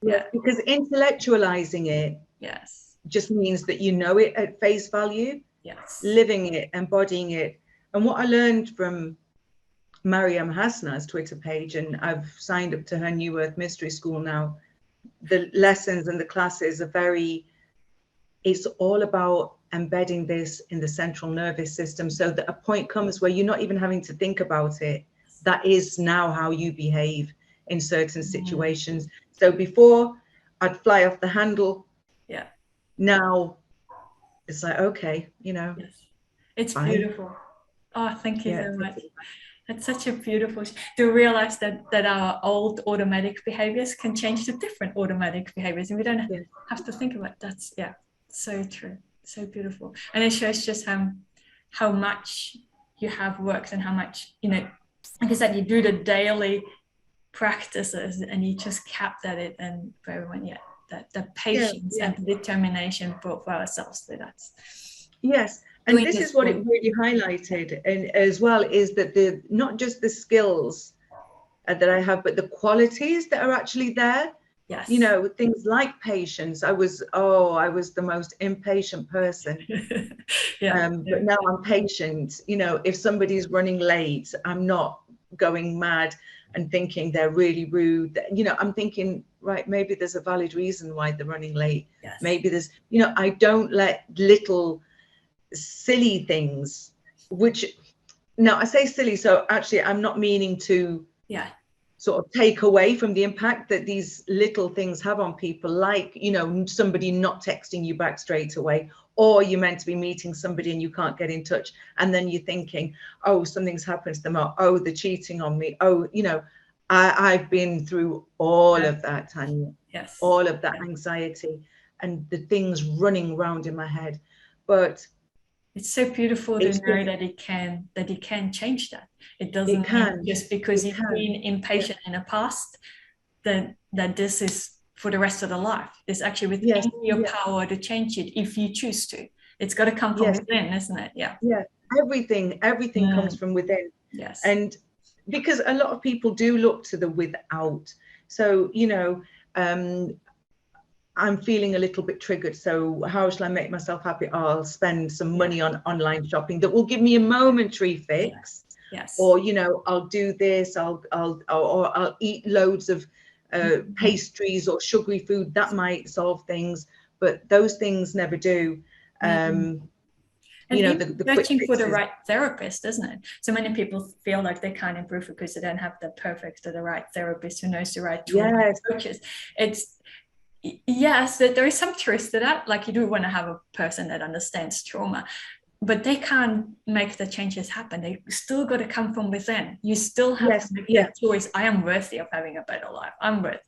Because intellectualizing it just means that you know it at face value. Living it, embodying it. And what I learned from Mariam Hasna's Twitter page, and I've signed up to her New Earth Mystery School now, the lessons and the classes are very, it's all about embedding this in the central nervous system, so that a point comes where you're not even having to think about it. That is now how you behave in certain situations. So before, I'd fly off the handle. Now it's like, okay, you know. It's beautiful. Oh, thank you so much. It's such a beautiful to realize that our old automatic behaviors can change to different automatic behaviors, and we don't have to think about that. That's so true, so beautiful. And it shows just how much you have worked, and how much, you know, like I said, you do the daily practices and you just kept at it, and for everyone, the patience and the determination for ourselves. So that's and this is what it really highlighted, and as well, is that the not just the skills that I have, but the qualities that are actually there. You know, things like patience. I was the most impatient person. But now I'm patient. You know, if somebody's running late, I'm not going mad and thinking they're really rude. You know, I'm thinking, right, maybe there's a valid reason why they're running late. Maybe there's, you know, I don't let little silly things, which, now I say silly, so actually I'm not meaning to sort of take away from the impact that these little things have on people, like, you know, somebody not texting you back straight away, or you're meant to be meeting somebody and you can't get in touch, and then you're thinking, oh, something's happened to them, or oh, they're cheating on me. Oh, you know, I've been through all of that, Tanya. All of that anxiety and the things running around in my head. But it's so beautiful to know that it can change that. It doesn't mean just because you've been impatient in the past that this is for the rest of the life. It's actually within your power to change it if you choose to. It's got to come from within, isn't it? Everything comes from within. And because a lot of people do look to the without. So, you know, I'm feeling a little bit triggered, so how shall I make myself happy? I'll spend some money on online shopping that will give me a momentary fix. Or, you know, I'll do this, I'll eat loads of pastries or sugary food. That might solve things, but those things never do. And you know, searching for the right therapist, isn't it? So many people feel like they can't improve because they don't have the perfect or the right therapist who knows the right tools. yes, there is some truth to that. Like, you do want to have a person that understands trauma, but they can't make the changes happen. They still got to come from within. You still have to make that choice. I am worthy of having a better life. I'm worth.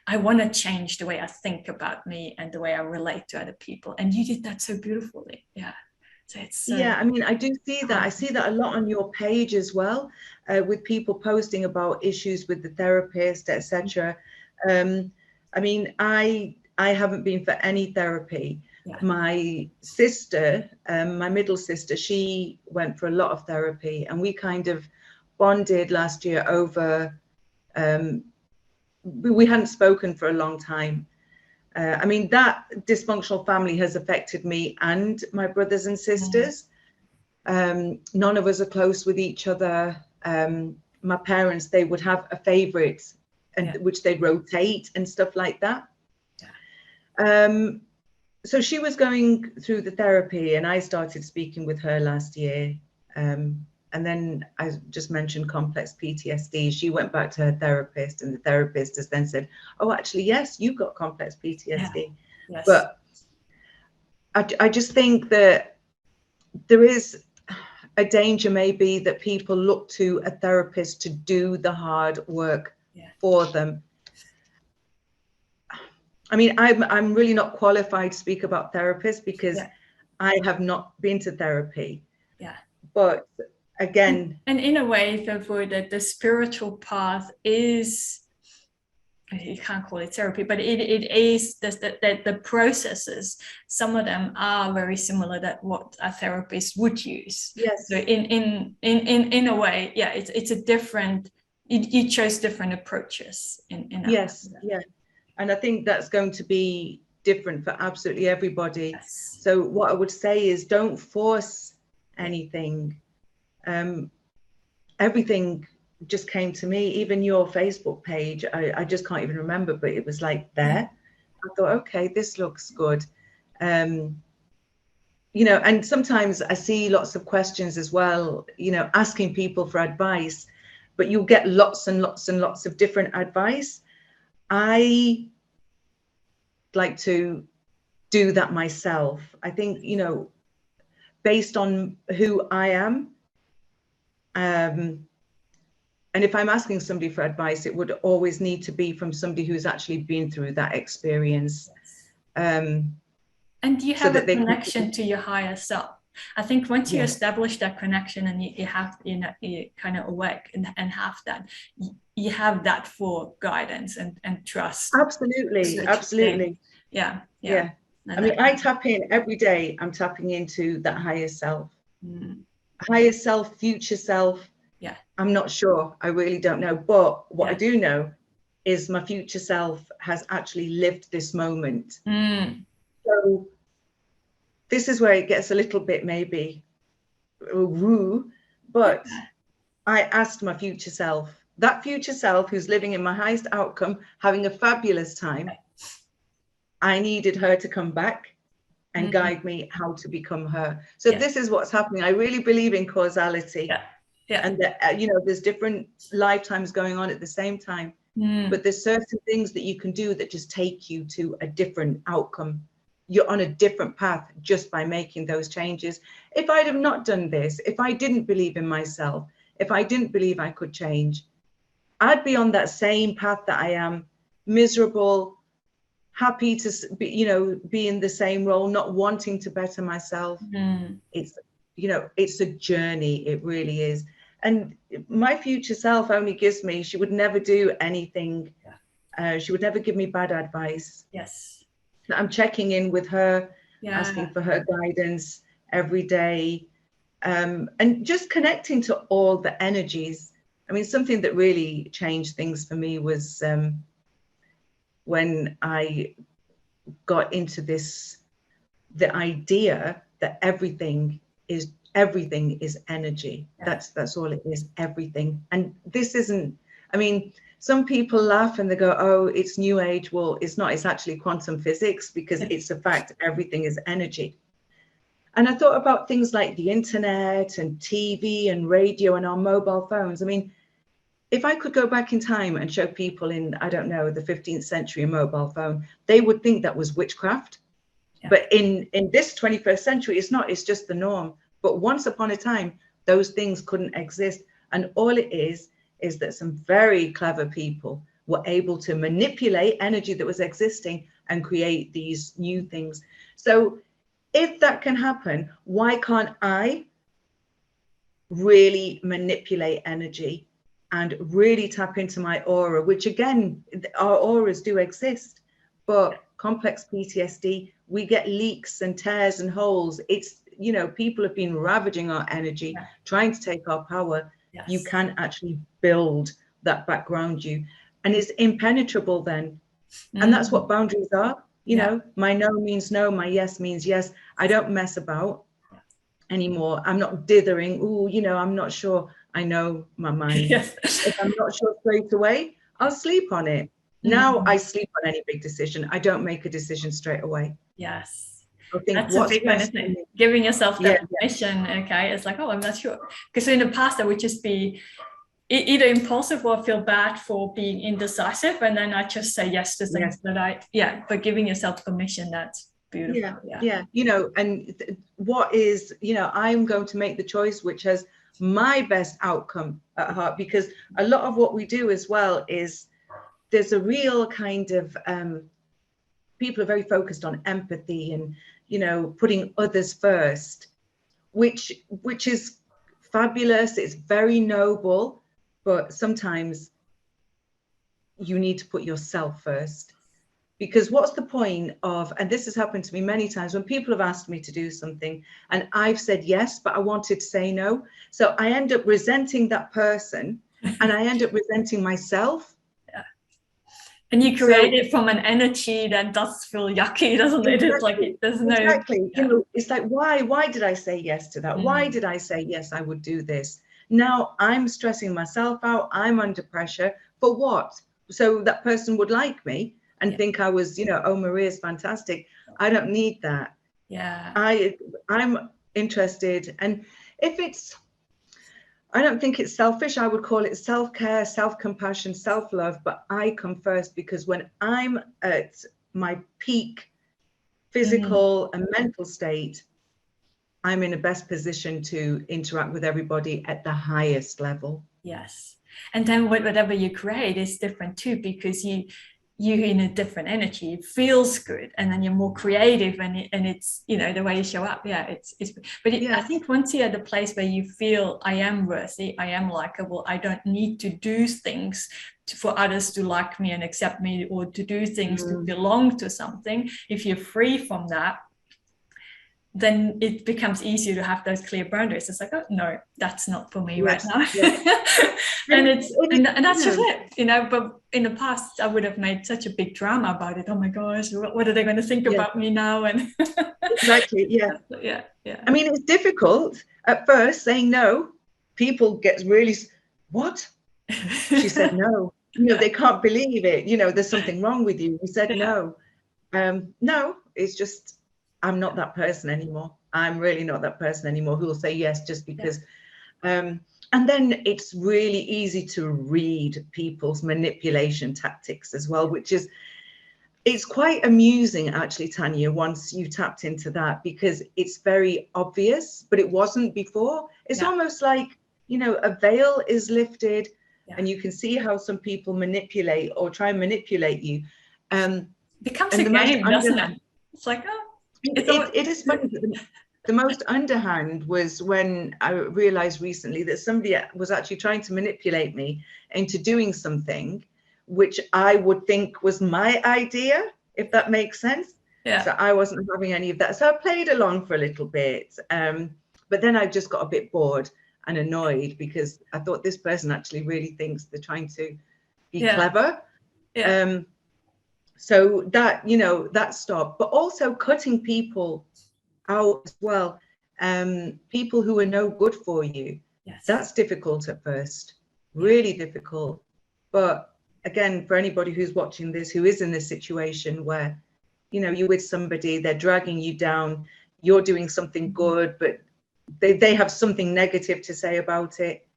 I want to change the way I think about me and the way I relate to other people. And you did that so beautifully. Yeah. So it's I mean, I do see that. I see that a lot on your page as well, with people posting about issues with the therapist, etc. I mean, I haven't been for any therapy. Yeah. My sister, my middle sister, she went for a lot of therapy, and we kind of bonded last year over, we hadn't spoken for a long time. I mean, that dysfunctional family has affected me and my brothers and sisters. None of us are close with each other. My parents, they would have a favorite, and which they'd rotate and stuff like that. So she was going through the therapy, and I started speaking with her last year. And then I just mentioned complex PTSD. She went back to her therapist, and the therapist has then said, oh, actually, yes, you've got complex PTSD. Yeah. Yes. But I just think that there is a danger maybe that people look to a therapist to do the hard work for them. I mean, I'm really not qualified to speak about therapists because I have not been to therapy. Yeah. But again, and in a way, therefore, that the spiritual path is, you can't call it therapy, but it is that the processes, some of them are very similar that what a therapist would use. Yes. So in a way, it's a different, you chose different approaches in yes, yeah. And I think that's going to be different for absolutely everybody. Yes. So what I would say is, don't force anything. Everything just came to me, even your Facebook page. I just can't even remember, but it was like there. I thought, okay, this looks good. You know, and sometimes I see lots of questions as well, you know, asking people for advice, but you'll get lots and lots and lots of different advice. I like to do that myself. I think, you know, based on who I am, and if I'm asking somebody for advice, it would always need to be from somebody who's actually been through that experience. And you have a connection to your higher self. I think once you establish that connection and you have, you know, you kind of awake and have that, you have that for guidance and trust. Absolutely, absolutely. Yeah. I mean, I tap in every day. I'm tapping into that higher self. Higher self, future self. Yeah. I'm not sure. I really don't know. But what I do know is my future self has actually lived this moment. So this is where it gets a little bit maybe woo, but I asked my future self, that future self who's living in my highest outcome, having a fabulous time, I needed her to come back and guide me how to become her. So this is what's happening. I really believe in causality. And that, you know, there's different lifetimes going on at the same time, but there's certain things that you can do that just take you to a different outcome. You're on a different path just by making those changes. If I'd have not done this, if I didn't believe in myself, if I didn't believe I could change, I'd be on that same path that I am, miserable, happy to be, you know, be in the same role, not wanting to better myself. It's, you know, it's a journey. It really is. And my future self only gives me, she would never do anything. She would never give me bad advice. Yes. I'm checking in with her, asking for her guidance every day, and just connecting to all the energies. I mean, something that really changed things for me was when I got into this, the idea that everything is energy. That's all it is, everything. And this isn't, I mean, some people laugh and they go, oh, it's new age. Well, it's not, it's actually quantum physics, because it's a fact, everything is energy. And I thought about things like the internet and TV and radio and our mobile phones. I mean, if I could go back in time and show people in, I don't know, the 15th century a mobile phone, they would think that was witchcraft. Yeah. But in this 21st century, it's not, it's just the norm. But once upon a time, those things couldn't exist. And all it is that some very clever people were able to manipulate energy that was existing and create these new things. So if that can happen, why can't I really manipulate energy and really tap into my aura, which again, our auras do exist, but complex PTSD, we get leaks and tears and holes. It's, you know, people have been ravaging our energy, trying to take our power. Yes. You can actually build that background you, and it's impenetrable then. And that's what boundaries are. You know, my no means no, my yes means yes. I don't mess about anymore. I'm not dithering. Oh, you know, I'm not sure. I know my mind. Yes. If I'm not sure straight away, I'll sleep on it. Now I sleep on any big decision. I don't make a decision straight away. Yes. I think that's a big one, isn't it? Giving yourself that permission. Okay. It's like, oh, I'm not sure. Because in the past, I would just be either impulsive or feel bad for being indecisive. And then I just say yes to things that but giving yourself permission, that's beautiful. Yeah. You know, and what is, you know, I'm going to make the choice which has my best outcome at heart, because a lot of what we do as well is there's a real kind of people are very focused on empathy and, you know, putting others first, which is fabulous. It's very noble, but sometimes you need to put yourself first. Because what's the point of, and this has happened to me many times when people have asked me to do something and I've said yes, but I wanted to say no. So I end up resenting that person and I end up resenting myself. Yeah. And you create it from an energy that does feel yucky, doesn't it? It's like, there's no. Exactly. You know, it's like, why did I say yes to that? Why did I say, yes, I would do this? Now I'm stressing myself out. I'm under pressure for what? So that person would like me and think I was, you know, oh, Maria's fantastic. I don't need that. Yeah. I'm interested. And if it's, I don't think it's selfish. I would call it self-care, self-compassion, self-love, but I come first, because when I'm at my peak physical and mental state, I'm in the best position to interact with everybody at the highest level. Yes. And then whatever you create is different too, because you're in a different energy. It feels good, and then you're more creative, and it's, you know, the way you show up. I think once you're at the place where you feel I am worthy, I am likable, I don't need to do things for others to like me and accept me, or to do things to belong to something. If you're free from that, then it becomes easier to have those clear boundaries. It's like, oh no, that's not for me right now. and that's just it, you know. But in the past, I would have made such a big drama about it. Oh my gosh, what are they going to think about me now? And exactly, yeah. I mean, it's difficult at first saying no. People get really, what? She said no. You know, they can't believe it. You know, there's something wrong with you. You said no. No, it's just, I'm not that person anymore. I'm really not that person anymore who will say yes just because. And then it's really easy to read people's manipulation tactics as well, which is, it's quite amusing actually, Tanya, once you tapped into that, because it's very obvious, but it wasn't before. It's almost like, you know, a veil is lifted and you can see how some people manipulate or try and manipulate you. Becomes a game, doesn't it? It's like, oh. It is funny. The most underhand was when I realized recently that somebody was actually trying to manipulate me into doing something which I would think was my idea, if that makes sense. So I wasn't having any of that. So I played along for a little bit. But then I just got a bit bored and annoyed, because I thought this person actually really thinks they're trying to be clever. So that, you know, that stopped. But also cutting people out as well. People who are no good for you. That's difficult at first, really difficult. But again, for anybody who's watching this, who is in this situation where, you know, you're with somebody, they're dragging you down, you're doing something good, but they have something negative to say about it,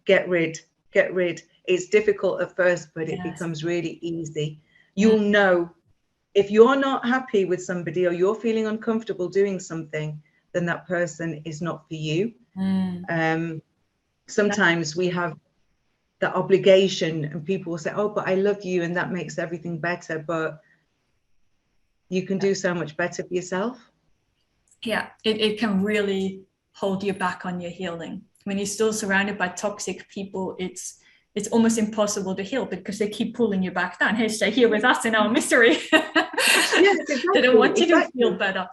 get rid get rid. It's difficult at first, but it becomes really easy. You'll know if you're not happy with somebody or you're feeling uncomfortable doing something, then that person is not for you. Sometimes we have the obligation and people will say, oh, but I love you and that makes everything better. But you can do so much better for yourself. Yeah, it can really hold you back on your healing. When you're still surrounded by toxic people, it's almost impossible to heal because they keep pulling you back down. Hey, stay here with us in our misery. Yes, exactly, they don't want you to feel better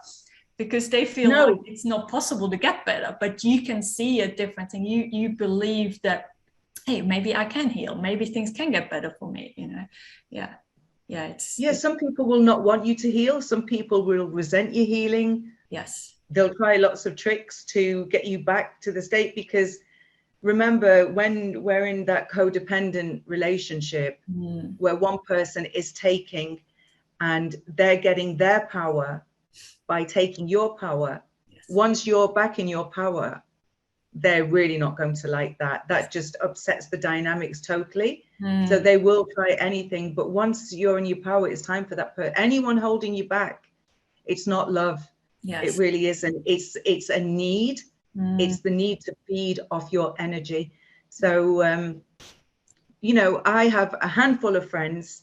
because they feel like it's not possible to get better, but you can see a difference and you believe that, hey, maybe I can heal. Maybe things can get better for me, you know? Yeah. Yeah, some people will not want you to heal. Some people will resent your healing. Yes. They'll try lots of tricks to get you back to the state, because remember, when we're in that codependent relationship where one person is taking and they're getting their power by taking your power, once you're back in your power, they're really not going to like that. That just upsets the dynamics totally. So they will try anything. But once you're in your power, it's time for that person. Anyone holding you back, it's not love. Yes. It really isn't. It's a need. It's the need to feed off your energy. So, you know, I have a handful of friends.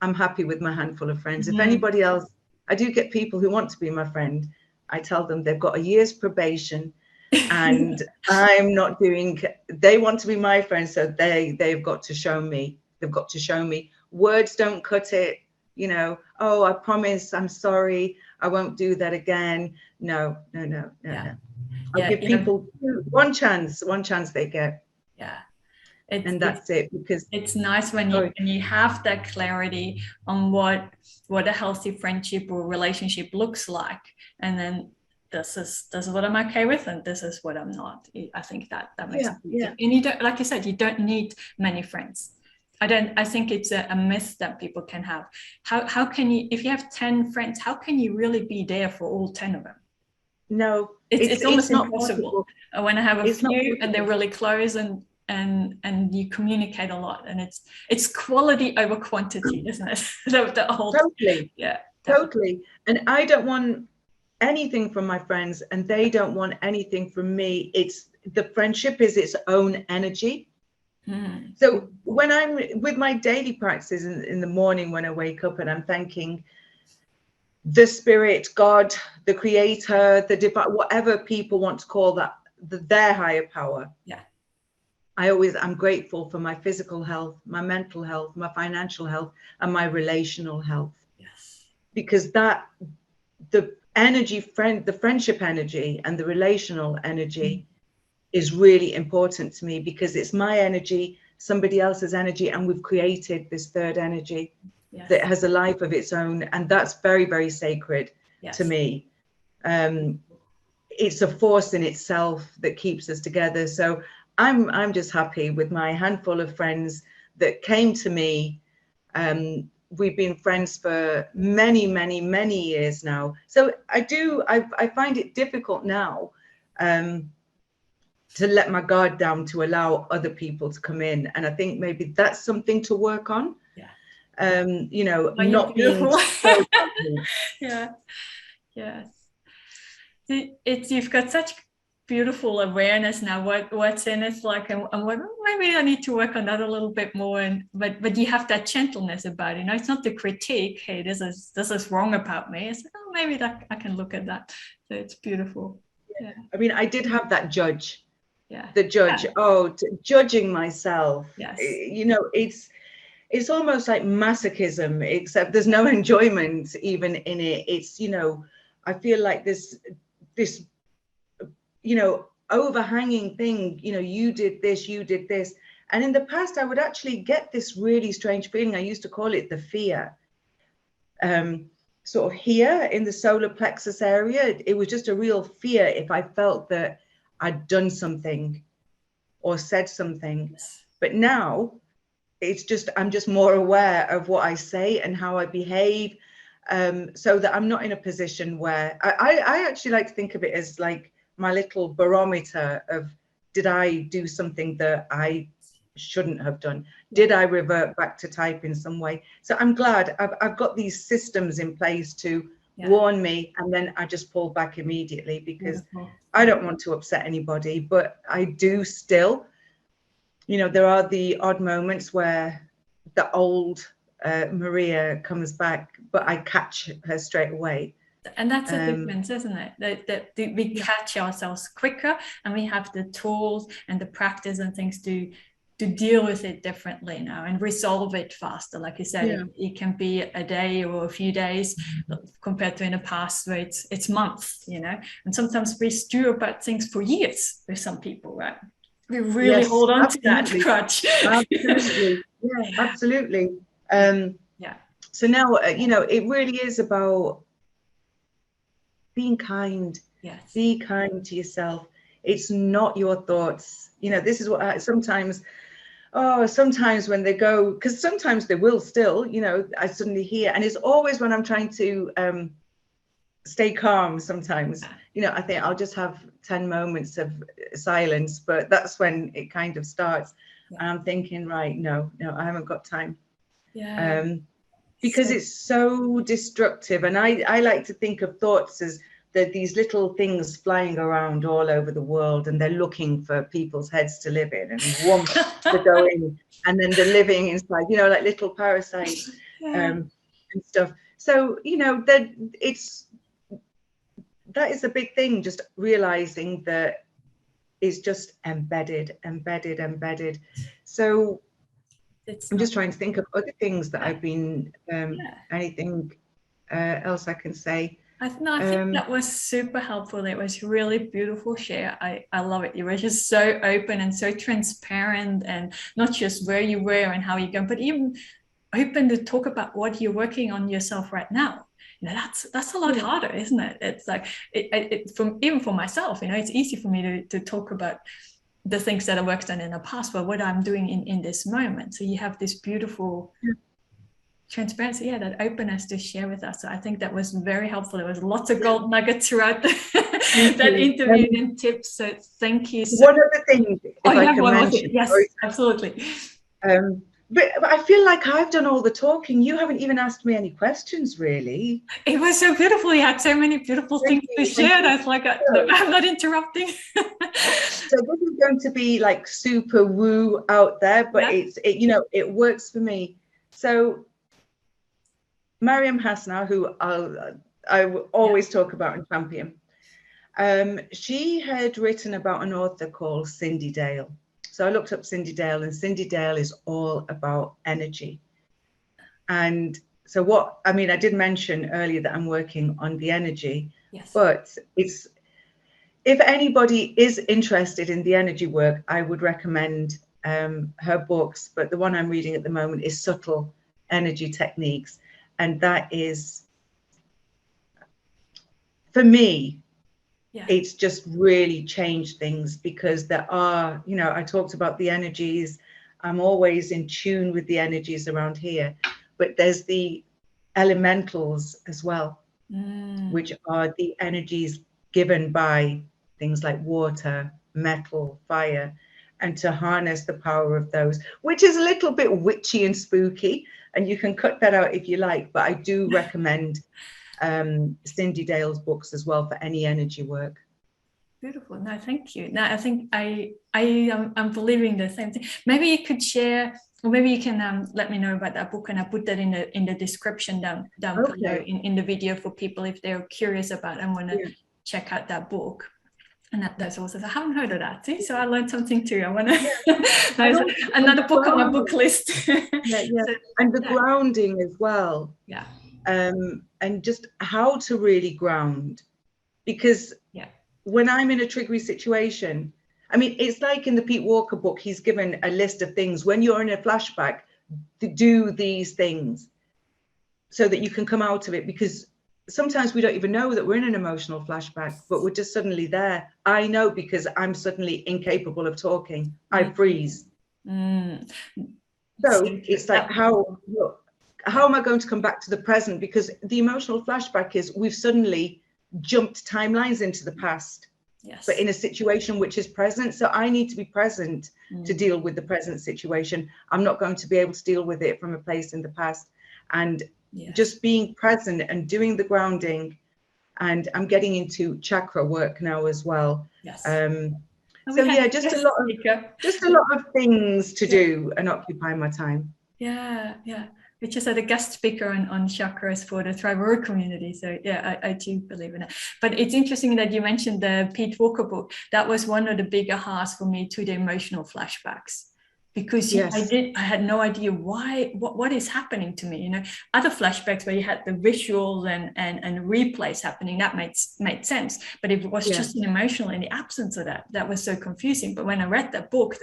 I'm happy with my handful of friends. If anybody else, I do get people who want to be my friend. I tell them they've got a year's probation and I'm not doing, they want to be my friend. So they've got to show me, words don't cut it. You know, oh, I promise, I'm sorry, I won't do that again. No. I'll give people one chance they get. Yeah. And that's it, because it's nice when you have that clarity on what a healthy friendship or relationship looks like, and then this is what I'm okay with and this is what I'm not. I think that makes it easy. And you don't, like you said, you don't need many friends. I think it's a myth that people can have. How can you, if you have 10 friends, how can you really be there for all 10 of them? No, it's almost not impossible. When I have a few and they're really close and you communicate a lot, and it's quality over quantity, isn't it? the whole totally. Yeah, totally. And I don't want anything from my friends and they don't want anything from me. It's the friendship is its own energy. So when I'm with my daily practices in the morning, when I wake up and I'm thanking the spirit, God, the creator, the divine, whatever people want to call that, their higher power. Yeah. I'm grateful for my physical health, my mental health, my financial health, and my relational health. Yes. Because the friendship energy and the relational energy is really important to me, because it's my energy, somebody else's energy, and we've created this third energy that has a life of its own, and that's very, very sacred to me. It's a force in itself that keeps us together. So I'm just happy with my handful of friends that came to me. We've been friends for many, many, many years now. So I find it difficult now to let my guard down, to allow other people to come in. And I think maybe that's something to work on. Yeah. You know, not being so yeah. Yes. You've got such beautiful awareness now what's in it, like, and what maybe I need to work on that a little bit more, but you have that gentleness about it. You know, it's not the critique, hey, this is wrong about me. It's like, oh, maybe that I can look at that. So it's beautiful. Yeah. I mean, I did have that judge. Yeah. The judge. Yeah. Judging myself. Yes. You know, it's almost like masochism, except there's no enjoyment even in it. It's, you know, I feel like this, you know, overhanging thing, you know, you did this. And in the past, I would actually get this really strange feeling. I used to call it the fear. Sort of here in the solar plexus area, it was just a real fear if I felt that I'd done something or said something. But now it's just, I'm just more aware of what I say and how I behave, so that I'm not in a position where I actually like to think of it as like my little barometer of, did I do something that I shouldn't have done? Did I revert back to type in some way? So I'm glad I've got these systems in place to warn me, and then I just pull back immediately, because I don't want to upset anybody. But I do still, you know, there are the odd moments where the old Maria comes back, but I catch her straight away. And that's a difference, isn't it? That we catch ourselves quicker, and we have the tools and the practice and things to deal with it differently now and resolve it faster. Like you said, it can be a day or a few days compared to in the past where it's months, you know. And sometimes we stew about things for years with some people, right? We really hold on to that crutch. Absolutely. Yeah, absolutely. So now, you know, it really is about being kind. Yes. Be kind to yourself. It's not your thoughts. You know, this is what I sometimes when they go, because sometimes they will still, you know, I suddenly hear, and it's always when I'm trying to stay calm sometimes, you know, I think I'll just have 10 moments of silence, but that's when it kind of starts. And I'm thinking, right, no, I haven't got time. Because it's so destructive. And I like to think of thoughts as these little things flying around all over the world, and they're looking for people's heads to live in and warmth to go in, and then they're living inside, you know, like little parasites and stuff. So, you know, that is a big thing, just realizing that it's just embedded. So I'm just trying to think of other things that I've been, anything else I can say. I think that was super helpful. It was really beautiful share. I love it. You were just so open and so transparent, and not just where you were and how you're going, but even open to talk about what you're working on yourself right now. You know, that's a lot harder, isn't it? It's like even for myself, you know, it's easy for me to talk about the things that I worked on in the past, but what I'm doing in this moment. So you have this beautiful transparency, that openness to share with us. So I think that was very helpful. There was lots of gold nuggets throughout that interview and tips. So thank you. One other thing, if I can mention. Yes, absolutely. But I feel like I've done all the talking. You haven't even asked me any questions, really. It was so beautiful. You had so many beautiful things to share. I was like, I'm not interrupting. So this is going to be like super woo out there, but you know, it works for me. So Mariam Hasna, who I always talk about and champion, she had written about an author called Cindy Dale. So I looked up Cindy Dale, and Cindy Dale is all about energy. And so I did mention earlier that I'm working on the energy, but if anybody is interested in the energy work, I would recommend her books. But the one I'm reading at the moment is Subtle Energy Techniques. And that is, for me, it's just really changed things, because there are, you know, I talked about the energies. I'm always in tune with the energies around here, but there's the elementals as well, which are the energies given by things like water, metal, fire, and to harness the power of those, which is a little bit witchy and spooky, and you can cut that out if you like, but I do recommend Cindy Dale's books as well for any energy work. Beautiful. No, thank you. No, I think I'm believing the same thing. Maybe you could share, or maybe you can let me know about that book, and I put that in the description down below in the video for people if they're curious about and want to check out that book. And that's also, I haven't heard of that. See? So I learned something too. I want to another book on my book list. So, and the grounding as well. And just how to really ground, because when I'm in a triggery situation, I mean, it's like in the Pete Walker book, he's given a list of things. When you're in a flashback, to do these things so that you can come out of it, because sometimes we don't even know that we're in an emotional flashback, but we're just suddenly there. I know, because I'm suddenly incapable of talking. I freeze. So it's like, how am I going to come back to the present? Because the emotional flashback is we've suddenly jumped timelines into the past. Yes. but in a situation which is present. So I need to be present to deal with the present situation. I'm not going to be able to deal with it from a place in the past. And just being present and doing the grounding. And I'm getting into chakra work now as well. Yes. So yeah, just a lot of things to do and occupy my time. Yeah. We just had a guest speaker on chakras for the tribal community. So yeah, I do believe in it. But it's interesting that you mentioned the Pete Walker book. That was one of the big ahas for me to the emotional flashbacks. Because I had no idea what is happening to me. Other flashbacks where you had the visuals and replays happening, that made sense. But if it was just an emotional in the absence of that was so confusing. But when I read that book,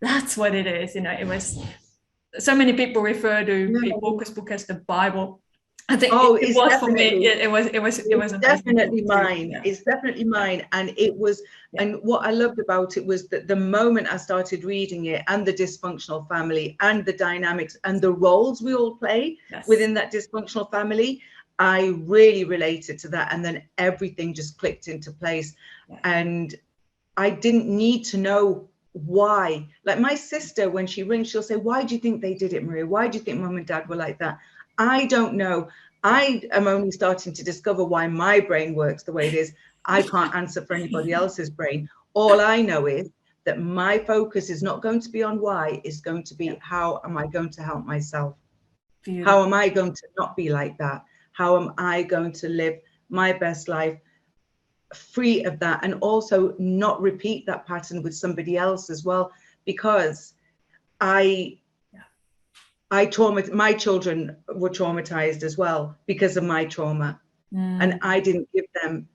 that's what it is. It was, so many people refer to Pete Walker's book as the Bible. I think it was for me. It was definitely mine. Yeah. It's definitely mine, and it was. Yeah. And what I loved about it was that the moment I started reading it, and the dysfunctional family, and the dynamics, and the roles we all play within that dysfunctional family, I really related to that, and then everything just clicked into place, and I didn't need to know why. Like my sister, when she rings, she'll say, "Why do you think they did it, Maria? Why do you think mum and dad were like that?" I don't know. I am only starting to discover why my brain works the way it is. I can't answer for anybody else's brain. All I know is that my focus is not going to be on why, it's going to be how am I going to help myself? Beautiful. How am I going to not be like that? How am I going to live my best life free of that, and also not repeat that pattern with somebody else as well? Because my children were traumatized as well because of my trauma, and I didn't give them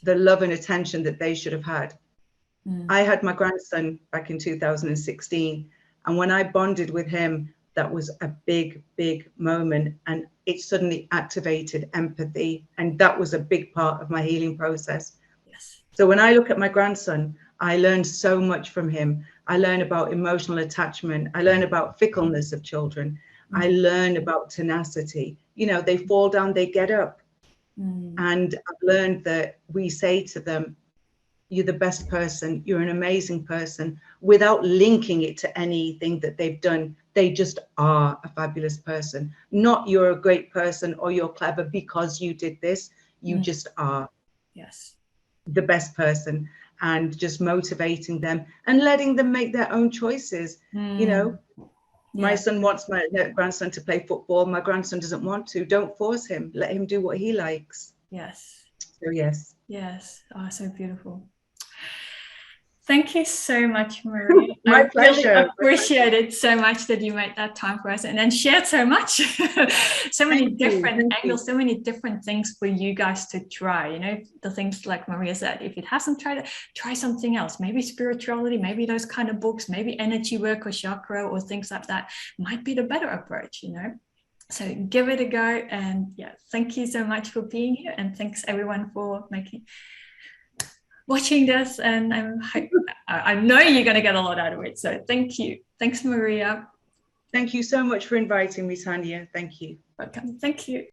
the love and attention that they should have had. I had my grandson back in 2016, and when I bonded with him, that was a big moment, and it suddenly activated empathy, and that was a big part of my healing process. So when I look at my grandson, I learned so much from him. I learned about emotional attachment. I learned about fickleness of children. I learned about tenacity. They fall down, they get up. And I've learned that we say to them, "You're the best person. You're an amazing person," without linking it to anything that they've done. They just are a fabulous person. Not "you're a great person" or "you're clever because you did this." You just are. Yes. The best person. And just motivating them and letting them make their own choices. My son wants my grandson to play football. My grandson doesn't want to. Don't force him. Let him do what he likes. Yes. So yes. Oh, so beautiful. Thank you so much, Maria. My pleasure. Really appreciate it so much that you made that time for us and then shared so much. So many different angles, so many different things for you guys to try. The things like Maria said, if it hasn't tried it, try something else. Maybe spirituality, maybe those kind of books, maybe energy work or chakra or things like that might be the better approach, So give it a go. And thank you so much for being here. And thanks everyone for watching this, and I know you're going to get a lot out of it. So thank you. Thanks, Maria. Thank you so much for inviting me, Tanja. Thank you. Welcome. Thank you.